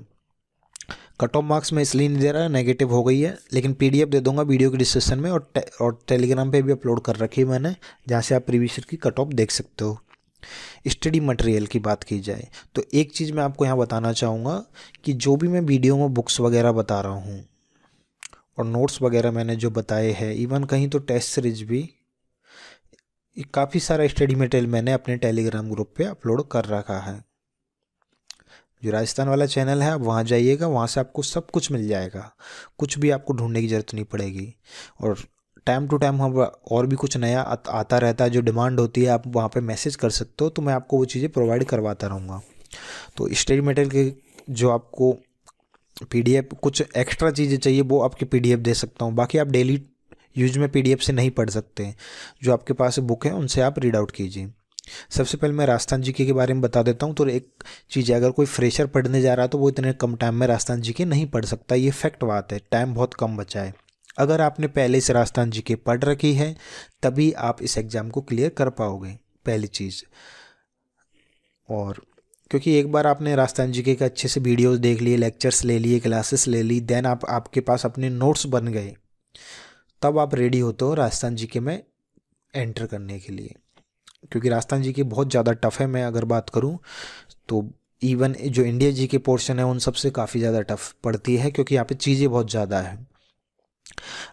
कट ऑफ मार्क्स में इसलिए नहीं दे रहा है, नेगेटिव हो गई है, लेकिन PDF दे दूंगा वीडियो के डिस्क्रिप्शन में, और टेलीग्राम पे भी अपलोड कर रखी है मैंने, जहाँ से आप प्रीवियस ईयर की कट ऑफ देख सकते हो। स्टडी मटेरियल की बात की जाए तो एक चीज़ मैं आपको यहाँ बताना चाहूँगा कि जो भी मैं वीडियो में बुक्स वगैरह बता रहा हूँ और नोट्स वगैरह मैंने जो बताए हैं, इवन कहीं तो टेस्ट सीरीज भी, काफ़ी सारा स्टडी मटेरियल मैंने अपने टेलीग्राम ग्रुप पे अपलोड कर रखा है। जो राजस्थान वाला चैनल है आप वहाँ जाइएगा, वहाँ से आपको सब कुछ मिल जाएगा, कुछ भी आपको ढूंढने की ज़रूरत नहीं पड़ेगी। और टाइम टू टाइम हम और भी कुछ नया आता रहता है, जो डिमांड होती है आप वहाँ पे मैसेज कर सकते हो, तो मैं आपको वो चीज़ें प्रोवाइड करवाता रहूँगा। तो स्टडी मटेरियल के जो आपको PDF कुछ एक्स्ट्रा चीज़ें चाहिए वो आपके PDF दे सकता हूँ, बाकी आप डेली यूज में PDF से नहीं पढ़ सकते। जो आपके पास बुक है उनसे आप रीड आउट कीजिए। सबसे पहले मैं राजस्थान GK के बारे में बता देता हूँ। तो एक चीज़ है, अगर कोई फ्रेशर पढ़ने जा रहा है तो वो इतने कम टाइम में राजस्थान GK नहीं पढ़ सकता, ये फैक्ट बात है, टाइम बहुत कम बचा है। अगर आपने पहले से राजस्थान GK पढ़ रखी है तभी आप इस एग्ज़ाम को क्लियर कर पाओगे। पहली चीज़। और क्योंकि एक बार आपने राजस्थान जीके का अच्छे से वीडियोस देख लिए, लेक्चर्स ले लिए, क्लासेस ले ली, देन आपके पास अपने नोट्स बन गए, तब आप रेडी होते हो राजस्थान जीके में एंटर करने के लिए। क्योंकि राजस्थान जीके बहुत ज़्यादा टफ है। मैं अगर बात करूं तो इवन जो इंडिया जीके पोर्शन है उन सबसे काफ़ी ज़्यादा टफ पड़ती है, क्योंकि यहाँ पे चीज़ें बहुत ज़्यादा है।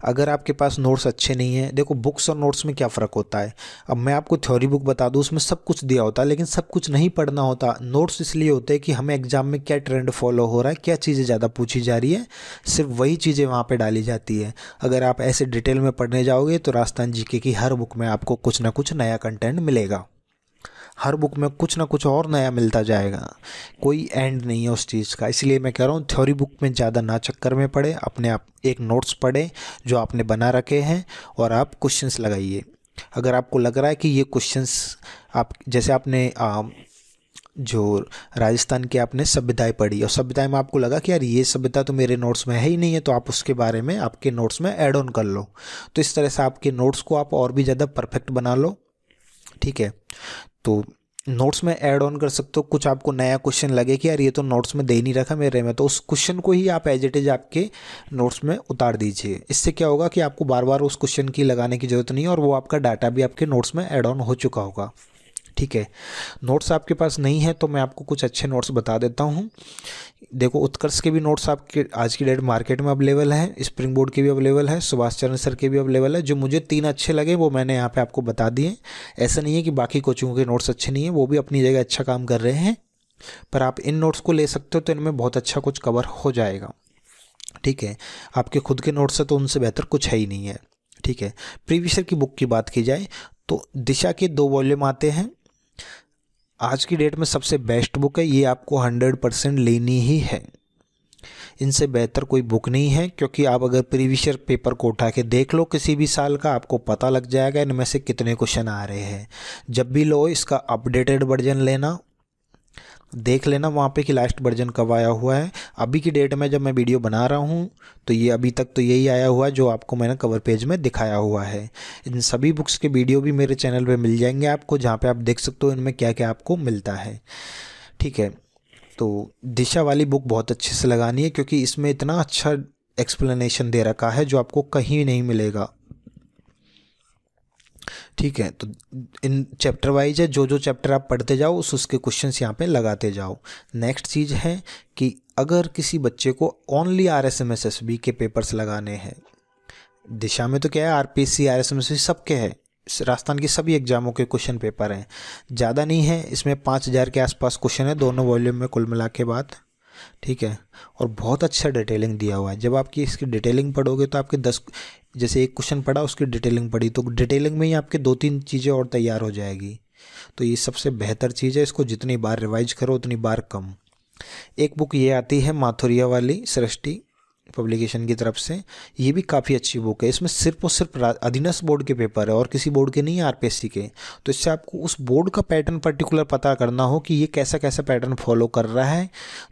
अगर आपके पास नोट्स अच्छे नहीं है, देखो बुक्स और नोट्स में क्या फ़र्क होता है। अब मैं आपको थ्योरी बुक बता दूं, उसमें सब कुछ दिया होता है, लेकिन सब कुछ नहीं पढ़ना होता। नोट्स इसलिए होते हैं कि हमें एग्जाम में क्या ट्रेंड फॉलो हो रहा है, क्या चीज़ें ज़्यादा पूछी जा रही है, सिर्फ वही चीज़ें वहाँ पर डाली जाती है। अगर आप ऐसे डिटेल में पढ़ने जाओगे तो राजस्थान जीके की हर बुक में आपको कुछ ना कुछ नया कंटेंट मिलेगा। हर बुक में कुछ ना कुछ और नया मिलता जाएगा, कोई एंड नहीं है उस चीज़ का। इसलिए मैं कह रहा हूँ थ्योरी बुक में ज़्यादा ना चक्कर में पड़े, अपने आप एक नोट्स पढ़े जो आपने बना रखे हैं और आप क्वेश्चंस लगाइए। अगर आपको लग रहा है कि ये क्वेश्चंस आप, जैसे आपने जो राजस्थान की आपने सभ्यताएं पढ़ी और सभ्यताएं में आपको लगा कि यार ये सभ्यता तो मेरे नोट्स में है ही नहीं है, तो आप उसके बारे में आपके नोट्स में ऐड ऑन कर लो। तो इस तरह से आपके नोट्स को आप और भी ज़्यादा परफेक्ट बना लो। ठीक है, तो नोट्स में ऐड ऑन कर सकते हो। कुछ आपको नया क्वेश्चन लगे कि यार ये तो नोट्स में दे ही नहीं रखा मेरे में, तो उस क्वेश्चन को ही आप एज इट इज आपके नोट्स में उतार दीजिए। इससे क्या होगा कि आपको बार बार उस क्वेश्चन की लगाने की ज़रूरत नहीं है और वो आपका डाटा भी आपके नोट्स में ऐड ऑन हो चुका होगा। ठीक है, नोट्स आपके पास नहीं है तो मैं आपको कुछ अच्छे नोट्स बता देता हूँ। देखो उत्कर्ष के भी नोट्स आपके आज की डेट मार्केट में अवेलेबल है, स्प्रिंग बोर्ड के भी अवेलेबल है, सुभाष चंद्र सर के भी अवेलेबल है। जो मुझे 3 अच्छे लगे वो मैंने यहाँ पे आपको बता दिए। ऐसा नहीं है कि बाकी कोचिंगों के नोट्स अच्छे नहीं हैं, वो भी अपनी जगह अच्छा काम कर रहे हैं, पर आप इन नोट्स को ले सकते हो तो इनमें बहुत अच्छा कुछ कवर हो जाएगा। ठीक है, आपके खुद के नोट्स है तो उनसे बेहतर कुछ है ही नहीं है। ठीक है, प्रीवियस ईयर की बुक की बात की जाए तो दिशा के 2 वॉल्यूम आते हैं, आज की डेट में सबसे बेस्ट बुक है, ये आपको 100% लेनी ही है। इनसे बेहतर कोई बुक नहीं है, क्योंकि आप अगर प्रीवियस ईयर पेपर को उठा के देख लो किसी भी साल का, आपको पता लग जाएगा इनमें से कितने क्वेश्चन आ रहे हैं। जब भी लो इसका अपडेटेड वर्जन लेना, देख लेना वहाँ पे कि लास्ट वर्जन कब आया हुआ है। अभी की डेट में जब मैं वीडियो बना रहा हूँ तो ये अभी तक तो यही आया हुआ है जो आपको मैंने कवर पेज में दिखाया हुआ है। इन सभी बुक्स के वीडियो भी मेरे चैनल पे मिल जाएंगे आपको, जहाँ पे आप देख सकते हो इनमें क्या क्या आपको मिलता है। ठीक है, तो दिशा वाली बुक बहुत अच्छे से लगानी है, क्योंकि इसमें इतना अच्छा एक्सप्लेनेशन दे रखा है जो आपको कहीं नहीं मिलेगा। ठीक है, तो इन चैप्टर वाइज है, जो जो चैप्टर आप पढ़ते जाओ उसके क्वेश्चंस यहाँ पे लगाते जाओ। नेक्स्ट चीज़ है कि अगर किसी बच्चे को ओनली RSMSSB के पेपर्स लगाने हैं, दिशा में तो क्या है RPSC RSMSSB सबके है, राजस्थान की सभी एग्जामों के क्वेश्चन पेपर हैं, ज़्यादा नहीं है, इसमें 5000 के आसपास क्वेश्चन है दोनों वॉल्यूम में कुल मिला के बात। ठीक है, और बहुत अच्छा डिटेलिंग दिया हुआ है। जब आपकी इसकी डिटेलिंग पढ़ोगे तो आपके 10, जैसे एक क्वेश्चन पढ़ा उसकी डिटेलिंग पढ़ी तो डिटेलिंग में ही आपके 2-3 चीज़ें और तैयार हो जाएगी। तो ये सबसे बेहतर चीज़ है, इसको जितनी बार रिवाइज करो उतनी बार कम। एक बुक ये आती है माथुरिया वाली, सृष्टि पब्लिकेशन की तरफ से, ये भी काफ़ी अच्छी बुक है। इसमें सिर्फ और सिर्फ अधीनस्थ बोर्ड के पेपर है और किसी बोर्ड के नहीं है, RPSC के। तो इससे आपको उस बोर्ड का पैटर्न पर्टिकुलर पता करना हो कि ये कैसा कैसा पैटर्न फॉलो कर रहा है,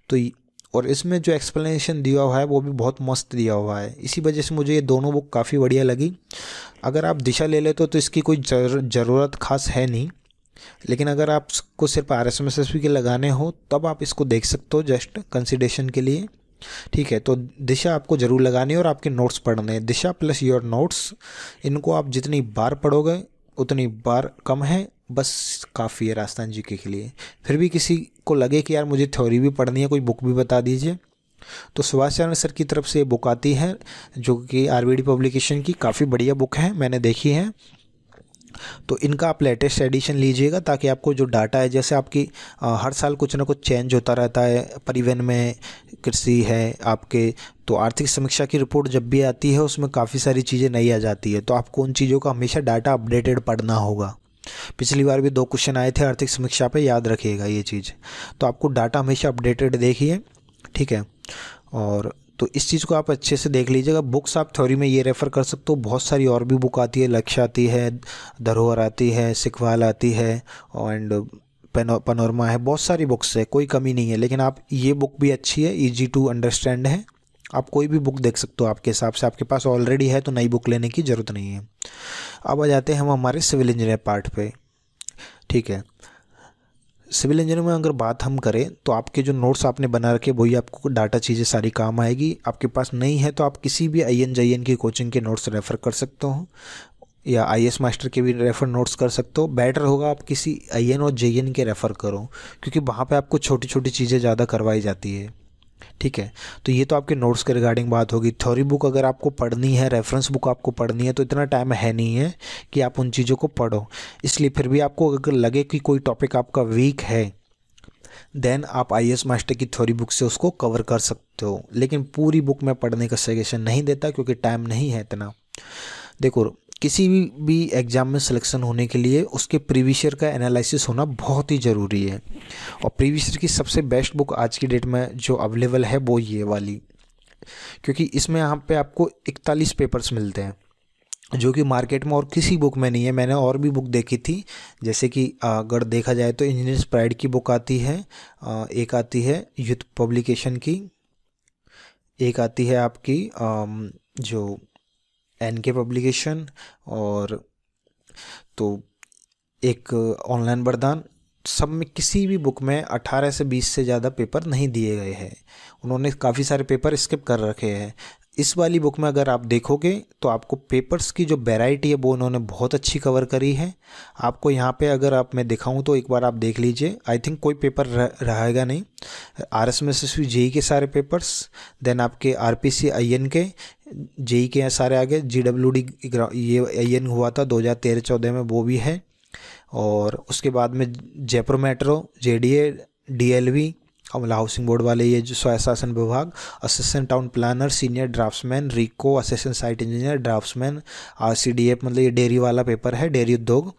तो और इसमें जो एक्सप्लेनेशन दिया हुआ है वो भी बहुत मस्त दिया हुआ है। इसी वजह से मुझे ये दोनों बुक काफ़ी बढ़िया लगी। अगर आप दिशा ले लेते हो तो इसकी कोई ज़रूरत खास है नहीं, लेकिन अगर आपको सिर्फ RSMSSB के लगाने हो तब आप इसको देख सकते हो जस्ट कंसिडरेशन के लिए। ठीक है, तो दिशा आपको ज़रूर लगानी है और आपके नोट्स पढ़ने हैं। दिशा प्लस योर नोट्स, इनको आप जितनी बार पढ़ोगे उतनी बार कम है, बस काफ़ी है राजस्थान जीके के लिए। फिर भी किसी को लगे कि यार मुझे थ्योरी भी पढ़नी है, कोई बुक भी बता दीजिए, तो सुभाष चंद्र सर की तरफ से बुक आती है जो कि RVD पब्लिकेशन की काफ़ी बढ़िया बुक है, मैंने देखी है। तो इनका आप लेटेस्ट एडिशन लीजिएगा ताकि आपको जो डाटा है, जैसे आपकी हर साल कुछ ना कुछ चेंज होता रहता है, परिवहन में, कृषि है आपके, तो आर्थिक समीक्षा की रिपोर्ट जब भी आती है उसमें काफ़ी सारी चीज़ें नई आ जाती है। तो आपको उन चीज़ों का हमेशा डाटा अपडेटेड पढ़ना होगा। पिछली बार भी 2 क्वेश्चन आए थे आर्थिक समीक्षा पे, याद रखिएगा ये चीज़। तो आपको डाटा हमेशा अपडेटेड देखिए। ठीक है, और तो इस चीज़ को आप अच्छे से देख लीजिएगा। बुक्स आप थ्योरी में ये रेफ़र कर सकते हो, बहुत सारी और भी बुक आती है, लक्ष्य आती है, धरोहर आती है, सिखवाल आती है, एंड पनोरमा है, बहुत सारी बुक्स है, कोई कमी नहीं है। लेकिन आप ये बुक भी अच्छी है, ईजी टू अंडरस्टैंड है, आप कोई भी बुक देख सकते हो आपके हिसाब से, आपके पास ऑलरेडी है तो नई बुक लेने की ज़रूरत नहीं है। अब आ जाते हैं हम हमारे सिविल इंजीनियर पार्ट पे। ठीक है। सिविल इंजीनियरिंग में अगर बात हम करें तो आपके जो नोट्स आपने बना रखे वही आपको डाटा चीज़ें सारी काम आएगी। आपके पास नहीं है तो आप किसी भी IN JN की कोचिंग के नोट्स रेफ़र कर सकते हो, या IAS मास्टर के भी रेफ़र नोट्स कर सकते हो। बेटर होगा आप किसी IN और JN के रेफ़र करो, क्योंकि वहाँ पे आपको छोटी छोटी चीज़ें ज़्यादा करवाई जाती है। ठीक है, तो ये तो आपके नोट्स के रिगार्डिंग बात होगी। थ्योरी बुक अगर आपको पढ़नी है, रेफरेंस बुक आपको पढ़नी है, तो इतना टाइम है नहीं है कि आप उन चीज़ों को पढ़ो। इसलिए फिर भी आपको अगर लगे कि कोई टॉपिक आपका वीक है, देन आप IAS मास्टर की थ्योरी बुक से उसको कवर कर सकते हो। लेकिन पूरी बुक मैं पढ़ने का सजेशन नहीं देता, क्योंकि टाइम नहीं है इतना। देखो, किसी भी एग्ज़ाम में सिलेक्शन होने के लिए उसके प्रीवियस ईयर का एनालिसिस होना बहुत ही ज़रूरी है। और प्रीवियस ईयर की सबसे बेस्ट बुक आज की डेट में जो अवेलेबल है वो ये वाली, क्योंकि इसमें यहाँ पे आपको 41 पेपर्स मिलते हैं, जो कि मार्केट में और किसी बुक में नहीं है। मैंने और भी बुक देखी थी, जैसे कि अगर देखा जाए तो इंजीनियर्स प्राइड की बुक आती है, एक आती है यूथ पब्लिकेशन की, एक आती है आपकी जो NK पब्लिकेशन, और तो एक ऑनलाइन वरदान। सब में किसी भी बुक में 18 से 20 से ज़्यादा पेपर नहीं दिए गए हैं, उन्होंने काफ़ी सारे पेपर स्किप कर रखे हैं। इस वाली बुक में अगर आप देखोगे तो आपको पेपर्स की जो वैरायटी है वो उन्होंने बहुत अच्छी कवर करी है। आपको यहाँ पे अगर आप मैं दिखाऊं तो एक बार आप देख लीजिए, आई थिंक कोई पेपर रहेगा नहीं। RSMSSB JEE के सारे पेपर्स, देन आपके RPC IN के, JEE के सारे आगे, GWD ये IN हुआ था 2013-14 में, वो भी है। और उसके बाद में जयपुर मेट्रो, JDA, DLV, अमला हाउसिंग बोर्ड वाले, ये जो स्वशासन विभाग, assistant town planner, senior draftsman, RIICO, assistant site engineer, draftsman, RCDF मतलब ये डेयरी वाला पेपर है, डेयरी उद्योग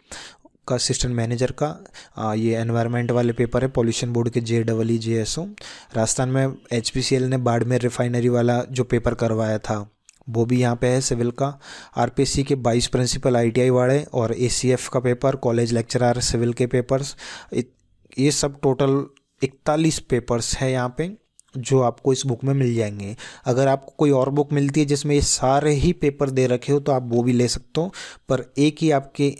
का असिस्टेंट मैनेजर का। ये एनवायरनमेंट वाले पेपर है, पॉल्यूशन बोर्ड के JEE JSO। राजस्थान में HPCL ने बाड़मेर रिफाइनरी वाला जो पेपर करवाया था वो भी यहाँ पे है सिविल का। RPC के 22 प्रिंसिपल ITI वाले, और ACF का पेपर, कॉलेज लेक्चरर सिविल के पेपर्स, ये सब टोटल 41 पेपर्स है यहाँ पे जो आपको इस बुक में मिल जाएंगे। अगर आपको कोई और बुक मिलती है जिसमें ये सारे ही पेपर दे रखे हो तो आप वो भी ले सकते हो, पर एक ही आपके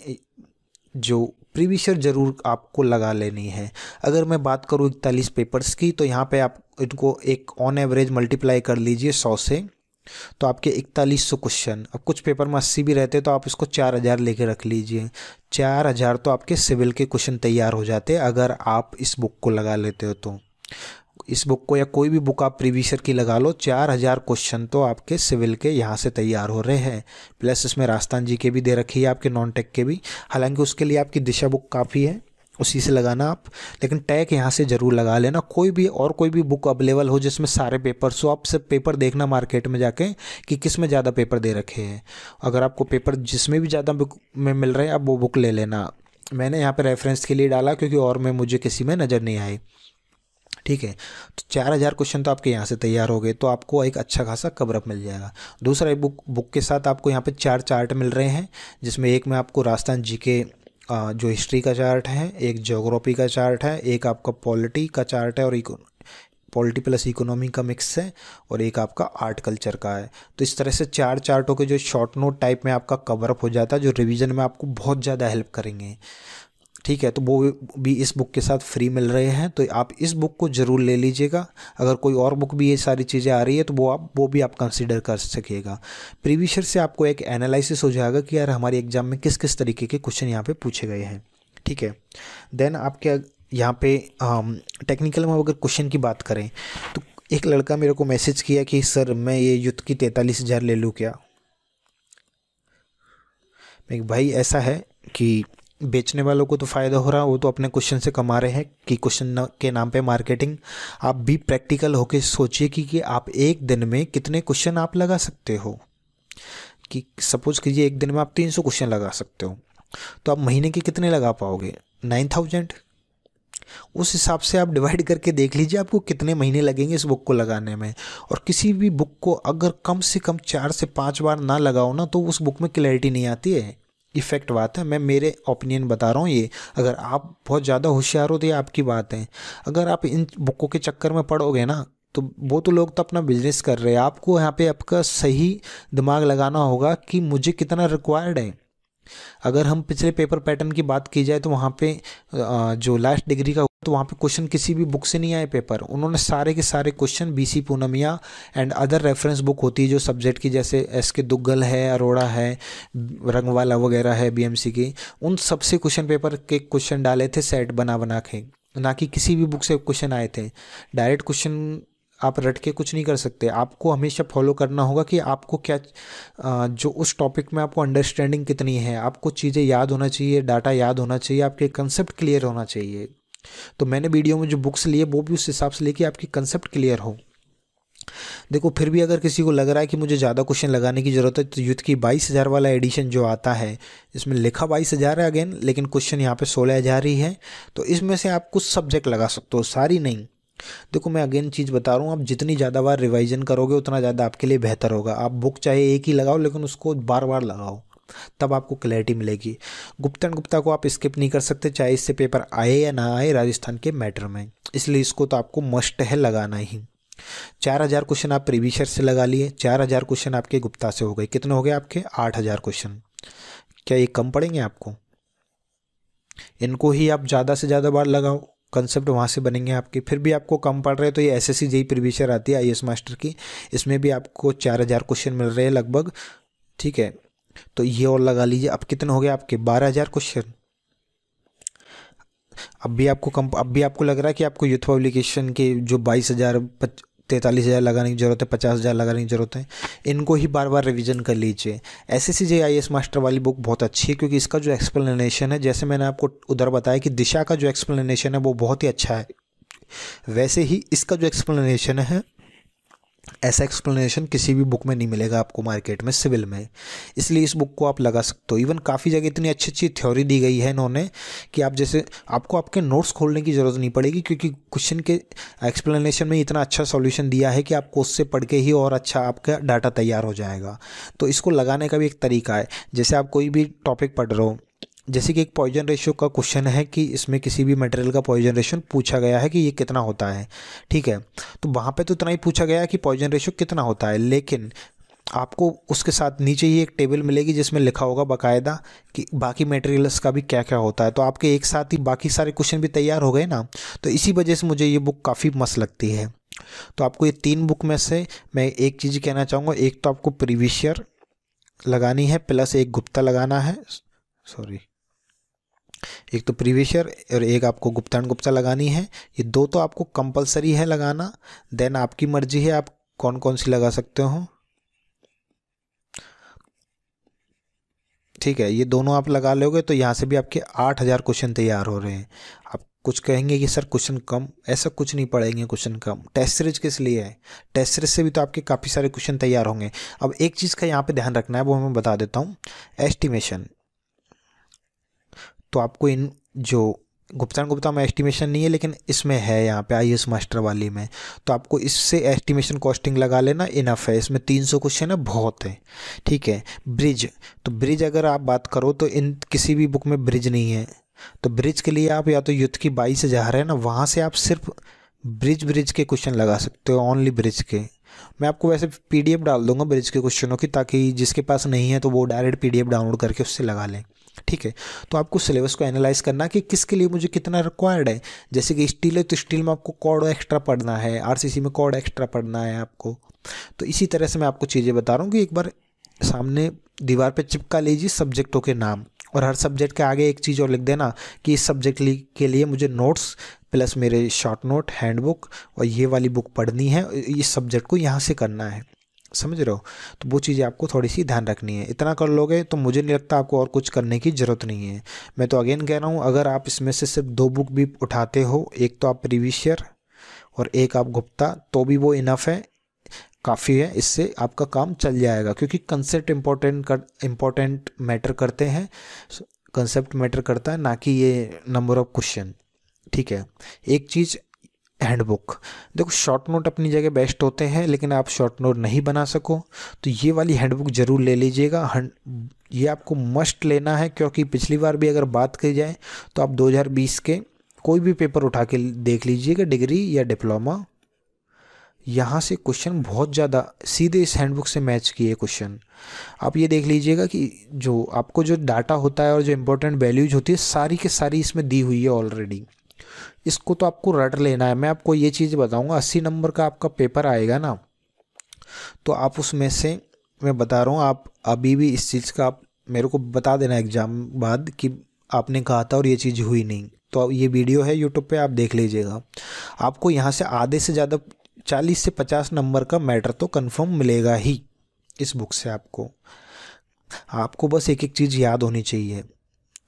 जो प्रीवियस ईयर ज़रूर आपको लगा लेनी है। अगर मैं बात करूँ 41 पेपर्स की, तो यहाँ पे आप इनको एक ऑन एवरेज मल्टीप्लाई कर लीजिए 100 से, तो आपके 4100 क्वेश्चन। अब कुछ पेपर में 80 भी रहते तो आप इसको 4000 लेके रख लीजिए। 4000 तो आपके सिविल के क्वेश्चन तैयार हो जाते अगर आप इस बुक को लगा लेते हो। तो इस बुक को या कोई भी बुक आप प्रीवियस ईयर की लगा लो, 4000 क्वेश्चन तो आपके सिविल के यहाँ से तैयार हो रहे हैं। प्लस इसमें राजस्थान जी के भी दे रखी है, आपके नॉन टेक के भी। हालांकि उसके लिए आपकी दिशा बुक काफ़ी है, उसी से लगाना आप, लेकिन टैग यहाँ से ज़रूर लगा लेना। कोई भी बुक अवेलेबल हो जिसमें सारे पेपर्स हो, आप सिर्फ पेपर देखना मार्केट में जाके कि किस में ज़्यादा पेपर दे रखे हैं। अगर आपको पेपर जिसमें भी ज़्यादा बुक में मिल रहे हैं आप वो बुक ले लेना। मैंने यहाँ पे रेफरेंस के लिए डाला क्योंकि और में मुझे किसी में नज़र नहीं आई। ठीक है, तो 4000 क्वेश्चन तो आपके यहाँ से तैयार हो गए, तो आपको एक अच्छा खासा कवरअप मिल जाएगा। दूसरा, एक बुक के साथ आपको यहाँ पे 4 चार्ट मिल रहे हैं, जिसमें एक में आपको राजस्थान जी के जो हिस्ट्री का चार्ट है, एक ज्योग्राफी का चार्ट है, एक आपका पॉलिटी का चार्ट है, और पॉलिटी प्लस इकोनॉमी का मिक्स है, और एक आपका आर्ट कल्चर का है। तो इस तरह से 4 चार्टों के जो शॉर्ट नोट टाइप में आपका कवरअप हो जाता है, जो रिवीजन में आपको बहुत ज़्यादा हेल्प करेंगे। ठीक है, तो वो भी इस बुक के साथ फ्री मिल रहे हैं, तो आप इस बुक को ज़रूर ले लीजिएगा। अगर कोई और बुक भी ये सारी चीज़ें आ रही है तो वो भी आप कंसीडर कर सकिएगा। प्रीवियस ईयर से आपको एक एनालिसिस हो जाएगा कि यार हमारे एग्जाम में किस किस तरीके के क्वेश्चन यहाँ पे पूछे गए हैं। ठीक है, देन आपके यहाँ पे टेक्निकल में अगर क्वेश्चन की बात करें तो एक लड़का मेरे को मैसेज किया कि सर मैं ये युद्ध की 43,000 ले लूँ क्या। भाई ऐसा है कि बेचने वालों को तो फ़ायदा हो रहा, वो तो अपने क्वेश्चन से कमा रहे हैं कि क्वेश्चन के नाम पे मार्केटिंग। आप भी प्रैक्टिकल होके सोचिए कि आप एक दिन में कितने क्वेश्चन आप लगा सकते हो। कि सपोज कीजिए एक दिन में आप 300 क्वेश्चन लगा सकते हो, तो आप महीने के कितने लगा पाओगे? 9000। उस हिसाब से आप डिवाइड करके देख लीजिए आपको कितने महीने लगेंगे इस बुक को लगाने में। और किसी भी बुक को अगर कम से कम 4 से 5 बार ना लगाओ ना तो उस बुक में क्लैरिटी नहीं आती है। इफेक्ट बात है, मैं मेरे ओपिनियन बता रहा हूँ ये। अगर आप बहुत ज़्यादा होशियार हो तो ये आपकी बात है। अगर आप इन बुकों के चक्कर में पड़ोगे ना तो वो तो लोग तो अपना बिजनेस कर रहे हैं, आपको यहाँ पे आपका सही दिमाग लगाना होगा कि मुझे कितना रिक्वायर्ड है। अगर हम पिछले पेपर पैटर्न की बात की जाए तो वहाँ पे जो लास्ट डिग्री का, तो वहाँ पे क्वेश्चन किसी भी बुक से नहीं आए पेपर, उन्होंने सारे के सारे question BC Punmia and other reference book होती है जो सब्जेक्ट की, जैसे एस के दुग्गल है, अरोड़ा है, रंगवाला वगैरह है बीएमसी की, उन सबसे क्वेश्चन पेपर के क्वेश्चन डाले थे सेट बना बना के, ना कि किसी भी बुक से क्वेश्चन आए थे। डायरेक्ट क्वेश्चन आप रट के कुछ नहीं कर सकते, आपको हमेशा फॉलो करना होगा कि आपको क्या जो उस टॉपिक में आपको अंडरस्टैंडिंग कितनी है, आपको चीज़ें याद होना चाहिए, डाटा याद होना चाहिए, आपके कंसेप्ट क्लियर होना चाहिए। तो मैंने वीडियो में जो बुक्स लिए वो भी उस हिसाब से लिए कि आपकी कंसेप्ट क्लियर हो। देखो फिर भी अगर किसी को लग रहा है कि मुझे ज़्यादा क्वेश्चन लगाने की ज़रूरत है, तो युद्ध की 22,000 वाला एडिशन जो आता है, इसमें लिखा 22,000 है अगेन, लेकिन क्वेश्चन यहाँ पे 16,000 ही है। तो इसमें से आप कुछ सब्जेक्ट लगा सकते हो, सारी नहीं। देखो मैं अगेन चीज़ बता रहा हूँ, आप जितनी ज़्यादा बार रिवाइजन करोगे उतना ज़्यादा आपके लिए बेहतर होगा। आप बुक चाहे एक ही लगाओ लेकिन उसको बार बार लगाओ, तब आपको क्लैरिटी मिलेगी। गुप्ता एंड गुप्ता को आप स्किप नहीं कर सकते, चाहे इससे पेपर आए या ना आए राजस्थान के मैटर में, इसलिए इसको तो आपको मस्ट है लगाना ही। 4,000 क्वेश्चन आप प्रीवियस ईयर से लगा लिए, 4,000 क्वेश्चन आपके गुप्ता से हो गए। कितने हो गए आपके? 8,000 क्वेश्चन। क्या ये कम पड़ेंगे आपको? इनको ही आप ज़्यादा से ज़्यादा बार लगाओ, कंसेप्ट वहाँ से बनेंगे आपके। फिर भी आपको कम पड़ रहे हैं तो ये एसएससी जेईई प्रीवियस ईयर आती है आईएएस मास्टर की, इसमें भी आपको 4,000 क्वेश्चन मिल रहे हैं लगभग, ठीक है। तो ये और लगा लीजिए। अब कितने हो गए आपके? 12,000 क्वेश्चन। अब भी आपको लग रहा है कि आपको यूथ पब्लिकेशन के जो 22,000 43,000 लगाने की ज़रूरत है, 50,000 लगाने की ज़रूरत है, इनको ही बार बार रिवीजन कर लीजिए। एसएससी जेईई आईएएस मास्टर वाली बुक बहुत अच्छी है, क्योंकि इसका जो एक्सप्लेनेशन है, जैसे मैंने आपको उधर बताया कि दिशा का जो एक्सप्लेनेशन है वो बहुत ही अच्छा है, वैसे ही इसका जो एक्सप्लेनेशन है, ऐसा एक्सप्लेनेशन किसी भी बुक में नहीं मिलेगा आपको मार्केट में सिविल में, इसलिए इस बुक को आप लगा सकते हो। इवन काफ़ी जगह इतनी अच्छी अच्छी थ्योरी दी गई है इन्होंने कि आप जैसे आपको आपके नोट्स खोलने की ज़रूरत नहीं पड़ेगी, क्योंकि क्वेश्चन के एक्सप्लेनेशन में इतना अच्छा सॉल्यूशन दिया है कि आपको उससे पढ़ के ही और अच्छा आपका डाटा तैयार हो जाएगा। तो इसको लगाने का भी एक तरीका है। जैसे आप कोई भी टॉपिक पढ़ रहे हो, जैसे कि एक पॉइजन रेशियो का क्वेश्चन है कि इसमें किसी भी मटेरियल का पॉइजन रेशियो पूछा गया है कि ये कितना होता है, ठीक है। तो वहाँ पे तो इतना ही पूछा गया है कि पॉइजन रेशियो कितना होता है, लेकिन आपको उसके साथ नीचे ही एक टेबल मिलेगी जिसमें लिखा होगा बाकायदा कि बाकी मटेरियल्स का भी क्या क्या होता है। तो आपके एक साथ ही बाकी सारे क्वेश्चन भी तैयार हो गए ना। तो इसी वजह से मुझे ये बुक काफ़ी मस्त लगती है। तो आपको ये 3 बुक में से मैं एक चीज़ कहना चाहूँगा, एक तो आपको प्रीवियस ईयर लगानी है, प्लस एक गुप्ता लगाना है, सॉरी, एक तो प्रीवियस ईयर और एक आपको गुप्ता एंड गुप्ता लगानी है। ये 2 तो आपको कंपलसरी है लगाना, देन आपकी मर्जी है आप कौन कौन सी लगा सकते हो, ठीक है। ये दोनों आप लगा लोगे तो यहाँ से भी आपके 8,000 क्वेश्चन तैयार हो रहे हैं। आप कुछ कहेंगे कि सर क्वेश्चन कम, ऐसा कुछ नहीं पड़ेंगे क्वेश्चन कम। टेस्ट सीरीज किस लिए है? टेस्ट सीरीज से भी तो आपके काफ़ी सारे क्वेश्चन तैयार होंगे। अब एक चीज़ का यहाँ पे ध्यान रखना है, वो मैं बता देता हूँ, एस्टिमेशन। तो आपको इन जो गुप्ता एंड गुप्ता में एस्टिमेशन नहीं है, लेकिन इसमें है यहाँ पे आईएएस मास्टर वाली में, तो आपको इससे एस्टिमेशन कॉस्टिंग लगा लेना, इनफ है। इसमें 300 क्वेश्चन है, बहुत है, ठीक है। ब्रिज, तो ब्रिज अगर आप बात करो तो इन किसी भी बुक में ब्रिज नहीं है, तो ब्रिज के लिए आप या तो युद्ध की 22,000 है ना, वहाँ से आप सिर्फ ब्रिज के क्वेश्चन लगा सकते हो, ओनली ब्रिज के। मैं आपको वैसे पीडीएफ डाल दूंगा ब्रिज के क्वेश्चनों की, ताकि जिसके पास नहीं है तो वो डायरेक्ट पीडीएफ डाउनलोड करके उससे लगा लें, ठीक है। तो आपको सिलेबस को एनालाइज करना कि किसके लिए मुझे कितना रिक्वायर्ड है। जैसे कि स्टील है तो स्टील में आपको कोड एक्स्ट्रा पढ़ना है, आरसीसी में कोड एक्स्ट्रा पढ़ना है आपको। तो इसी तरह से मैं आपको चीज़ें बता रहा हूँ कि एक बार सामने दीवार पे चिपका लीजिए सब्जेक्टों के नाम, और हर सब्जेक्ट के आगे एक चीज़ और लिख देना कि इस सब्जेक्ट के लिए मुझे नोट्स प्लस मेरे शॉर्ट नोट, हैंडबुक और ये वाली बुक पढ़नी है, इस सब्जेक्ट को यहाँ से करना है, समझ रहे हो। तो वो चीज़ें आपको थोड़ी सी ध्यान रखनी है। इतना कर लोगे तो मुझे नहीं लगता आपको और कुछ करने की ज़रूरत नहीं है। मैं तो अगेन कह रहा हूँ, अगर आप इसमें से सिर्फ 2 बुक भी उठाते हो, एक तो आप प्रीवियस ईयर और एक आप गुप्ता, तो भी वो इनफ है, काफ़ी है, इससे आपका काम चल जाएगा। क्योंकि कंसेप्ट इम्पोर्टेंट मैटर करते हैं, कंसेप्ट मैटर करता है, ना कि ये नंबर ऑफ क्वेश्चन, ठीक है। एक चीज़ हैंडबुक, देखो शॉर्ट नोट अपनी जगह बेस्ट होते हैं, लेकिन आप शॉर्ट नोट नहीं बना सको तो ये वाली हैंडबुक ज़रूर ले लीजिएगा। ये आपको मस्ट लेना है, क्योंकि पिछली बार भी अगर बात की जाए तो आप 2020 के कोई भी पेपर उठा के देख लीजिएगा, डिग्री या डिप्लोमा यहाँ से क्वेश्चन बहुत ज़्यादा सीधे इस हैंडबुक से मैच किए क्वेश्चन। आप ये देख लीजिएगा कि जो आपको जो डाटा होता है और जो इम्पोर्टेंट वैल्यूज होती है सारी के सारी इसमें दी हुई है ऑलरेडी। इसको तो आपको रट लेना है। मैं आपको ये चीज़ बताऊंगा, 80 नंबर का आपका पेपर आएगा ना, तो आप उसमें से, मैं बता रहा हूँ, आप अभी भी इस चीज़ का आप मेरे को बता देना एग्ज़ाम बाद कि आपने कहा था और ये चीज़ हुई नहीं। तो ये वीडियो है यूट्यूब पे, आप देख लीजिएगा। आपको यहाँ से आधे से ज़्यादा 40 से 50 नंबर का मैटर तो कंफर्म मिलेगा ही इस बुक से। आपको बस एक एक चीज़ याद होनी चाहिए।